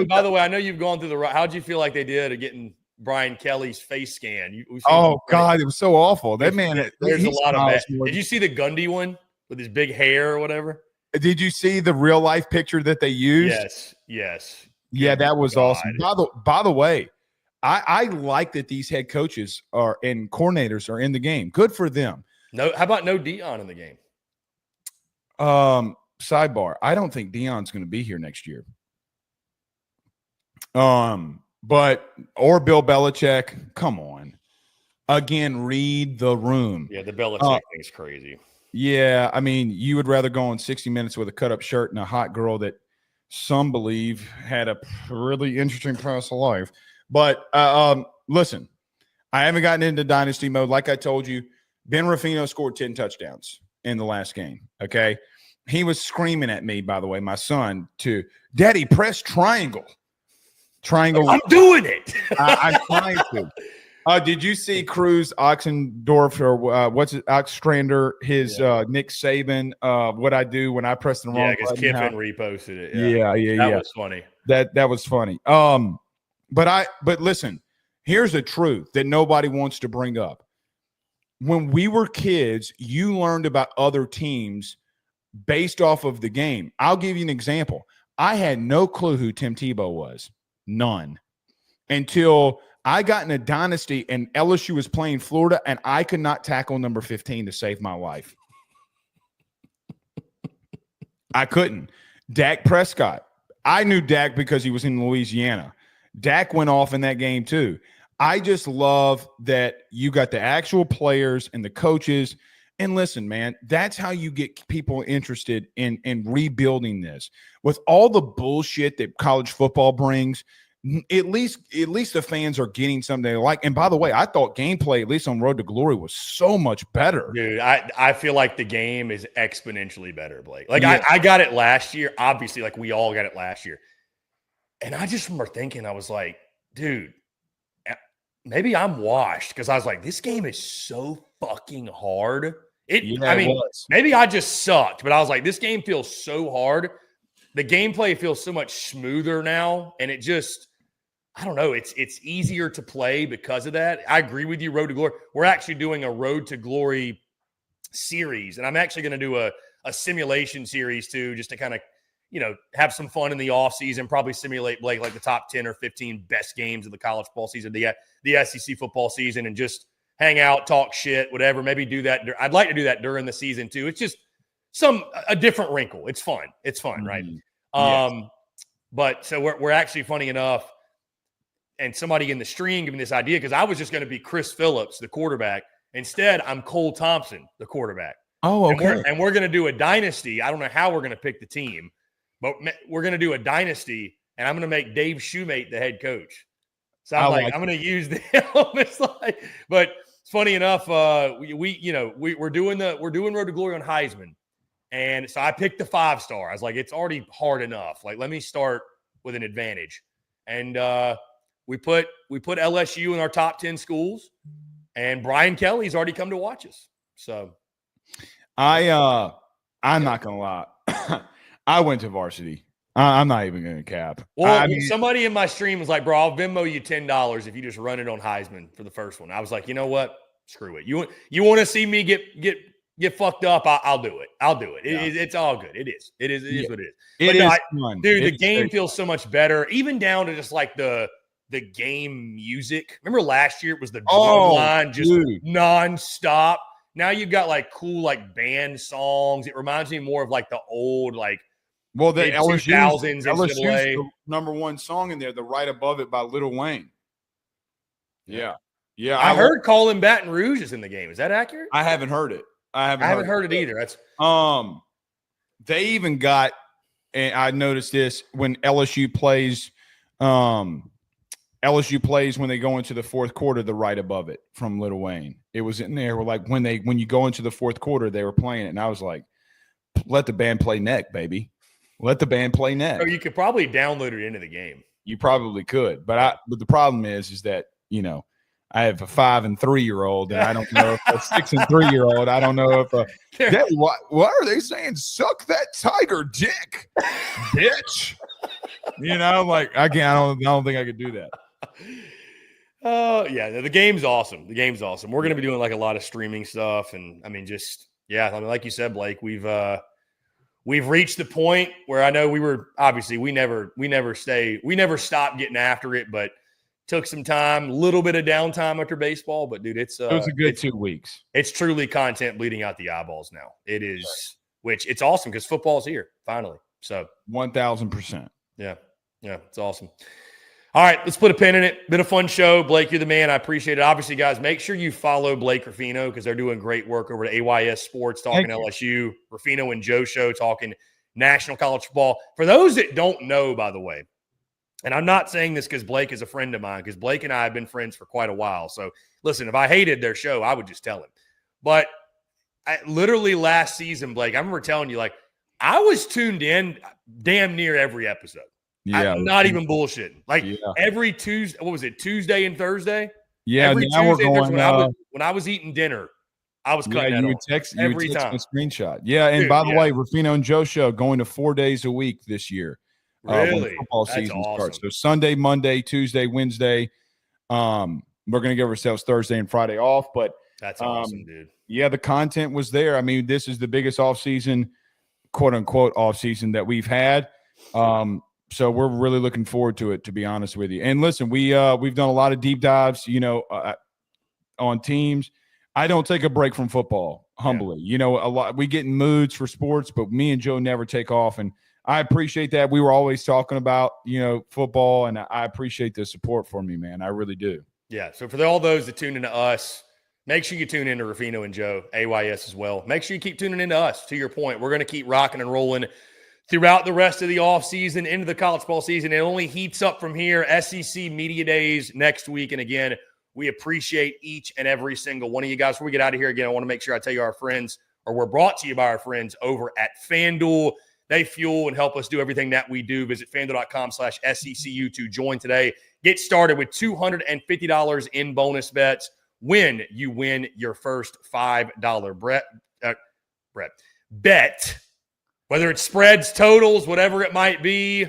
By the way, I know you've gone through how'd you feel like they did at getting Brian Kelly's face scan. Oh God, it was so awful. That man. There's a lot of that. More. Did you see the Gundy one with his big hair or whatever? Did you see the real life picture that they used? Yes. Yeah, that was God. awesome. By the way, I like that these head coaches and coordinators are in the game. Good for them. No, how about no Dion in the game? Sidebar. I don't think Dion's going to be here next year. Or Bill Belichick. Come on. Again, read the room. Yeah, the Belichick thing's crazy. Yeah, I mean, you would rather go on 60 Minutes with a cut-up shirt and a hot girl that some believe had a really interesting past life. But listen, I haven't gotten into dynasty mode. Like I told you, Ben Ruffino scored 10 touchdowns in the last game, okay? He was screaming at me, by the way, my son, to, Daddy, press triangle. Triangle. I'm doing it. I'm trying to. Did you see Cruz Oxendorf or what's it, Oxstrander, his Nick Saban, what I do when I press the wrong button? Yeah, because Kiffin reposted it. Yeah. That was funny. That was funny. But listen, here's the truth that nobody wants to bring up. When we were kids, you learned about other teams based off of the game. I'll give you an example. I had no clue who Tim Tebow was. None. Until I got in a dynasty and LSU was playing Florida and I could not tackle number 15 to save my life. I couldn't. Dak Prescott. I knew Dak because he was in Louisiana. Dak went off in that game too. I just love that you got the actual players and the coaches. And listen, man, that's how you get people interested in rebuilding this. With all the bullshit that college football brings, at least the fans are getting something they like. And by the way, I thought gameplay, at least on Road to Glory, was so much better. Dude, I feel like the game is exponentially better, Blake. Like, yeah. I got it last year. Obviously, like, we all got it last year. And I just remember thinking, I was like, dude, maybe I'm washed, because I was like, this game is so fucking hard. Maybe I just sucked, but I was like, this game feels so hard. The gameplay feels so much smoother now, and it just, I don't know, it's easier to play because of that. I agree with you, Road to Glory. We're actually doing a Road to Glory series, and I'm actually going to do a simulation series too, just to kind of, have some fun in the offseason, probably simulate, Blake, like the top 10 or 15 best games of the college football season, the SEC football season, and just hang out, talk shit, whatever. Maybe do that. I'd like to do that during the season too. It's just a different wrinkle. It's fun. It's fun, right? Yes. But so we're actually, funny enough, and somebody in the stream gave me this idea, because I was just going to be Chris Phillips, the quarterback. Instead, I'm Cole Thompson, the quarterback. Oh, okay. And we're going to do a dynasty. I don't know how we're going to pick the team, but we're going to do a dynasty, and I'm going to make Dave Shoemate the head coach. So I'm I'm going to use the elements. But it's funny enough, we're doing Road to Glory on Heisman, and so I picked the 5-star. I was like, it's already hard enough. Like, let me start with an advantage, and we put LSU in our top 10 schools, and Brian Kelly's already come to watch us. So I'm not going to lie. I went to varsity. I'm not even going to cap. Well, somebody in my stream was like, bro, I'll Venmo you $10 if you just run it on Heisman for the first one. I was like, you know what? Screw it. You want to see me get fucked up? I'll do it. I'll do it. Yeah. It's all good. It is what it is. It is fun. Dude, the game feels so much better, even down to just like the game music. Remember last year it was the drum line just nonstop. Now you've got like cool like band songs. It reminds me more of like the old like the LSU's the number one song in there, the Right Above It by Lil Wayne. Yeah. I heard Colin Baton Rouge is in the game. Is that accurate? I haven't heard it. I haven't heard it either. That's they even got, and I noticed this when LSU plays when they go into the fourth quarter, the Right Above It from Lil Wayne. It was in there. Like when you go into the fourth quarter, they were playing it, and I was like, let the band play neck, baby. Let the band play neck. Or you could probably download it into the game. You probably could, but the problem is that I have a 5 and 3-year-old, and I don't know if a 6 and 3-year-old. I don't know if Daddy, what are they saying? Suck that tiger dick, bitch. Like again, I don't think I could do that. Oh, yeah. The game's awesome. The game's awesome. We're going to be doing like a lot of streaming stuff. And I mean, just, yeah, I mean, like you said, Blake, we've reached the point where I know we never stop getting after it, but took some time, a little bit of downtime after baseball. But dude, it was a good 2 weeks. It's truly content bleeding out the eyeballs now. It is, which it's awesome because football's here finally. So 1,000%. Yeah, it's awesome. All right, let's put a pin in it. Been a fun show. Blake, you're the man. I appreciate it. Obviously, guys, make sure you follow Blake Ruffino because they're doing great work over at AYS Sports, talking LSU, Ruffino and Joe Show, talking national college football. For those that don't know, by the way, and I'm not saying this because Blake is a friend of mine, because Blake and I have been friends for quite a while. So, listen, if I hated their show, I would just tell him. But literally last season, Blake, I remember telling you, like, I was tuned in damn near every episode. Yeah, I'm not even bullshitting. Like every Tuesday, what was it, Tuesday and Thursday? Yeah, every now Tuesday we're going. when I was eating dinner, I was cutting that you on would text every time. a screenshot. Yeah, and by the way, Ruffino and Joe Show going to 4 days a week this year. Really? When football season awesome. starts. So Sunday, Monday, Tuesday, Wednesday. We're going to give ourselves Thursday and Friday off, but that's awesome, dude. Yeah, the content was there. I mean, this is the biggest offseason, quote unquote, offseason that we've had. So we're really looking forward to it, to be honest with you. And listen, we've done a lot of deep dives, on teams. I don't take a break from football, humbly. Yeah. A lot we get in moods for sports, but me and Joe never take off, and I appreciate that. We were always talking about, football, and I appreciate the support for me, man. I really do. Yeah. So for all those that tune into us, make sure you tune into Ruffino and Joe, AYS as well. Make sure you keep tuning into us. To your point, we're going to keep rocking and rolling throughout the rest of the offseason, into the college ball season. It only heats up from here. SEC Media Days next week. And again, we appreciate each and every single one of you guys. Before we get out of here, again, I want to make sure I tell you we're brought to you by our friends over at FanDuel. They fuel and help us do everything that we do. Visit FanDuel.com/SECU to join today. Get started with $250 in bonus bets when you win your first $5 bet. Whether it's spreads, totals, whatever it might be,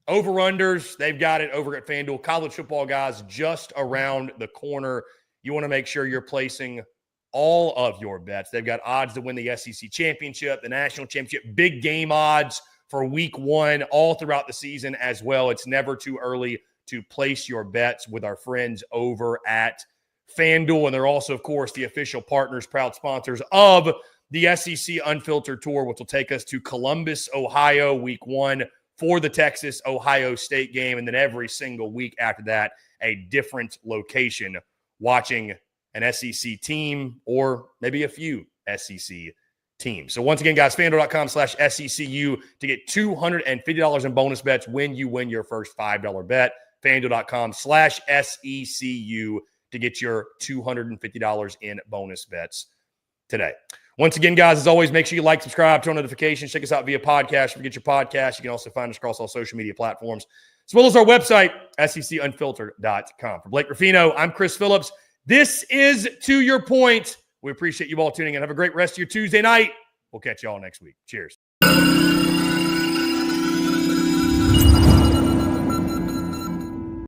over-unders, they've got it over at FanDuel. College football, guys, just around the corner. You want to make sure you're placing all of your bets. They've got odds to win the SEC championship, the national championship, big game odds for week 1, all throughout the season as well. It's never too early to place your bets with our friends over at FanDuel. And they're also, of course, the official partners, proud sponsors of the SEC Unfiltered Tour, which will take us to Columbus, Ohio, week 1 for the Texas-Ohio State game. And then every single week after that, a different location watching an SEC team or maybe a few SEC teams. So once again, guys, FanDuel.com/SECU to get $250 in bonus bets when you win your first $5 bet. FanDuel.com/SECU to get your $250 in bonus bets today. Once again, guys, as always, make sure you like, subscribe, turn on notifications. Check us out via podcast. If you get your podcast, you can also find us across all social media platforms, as well as our website, secunfiltered.com. For Blake Ruffino, I'm Chris Phillips. This is To Your Point. We appreciate you all tuning in. Have a great rest of your Tuesday night. We'll catch you all next week. Cheers.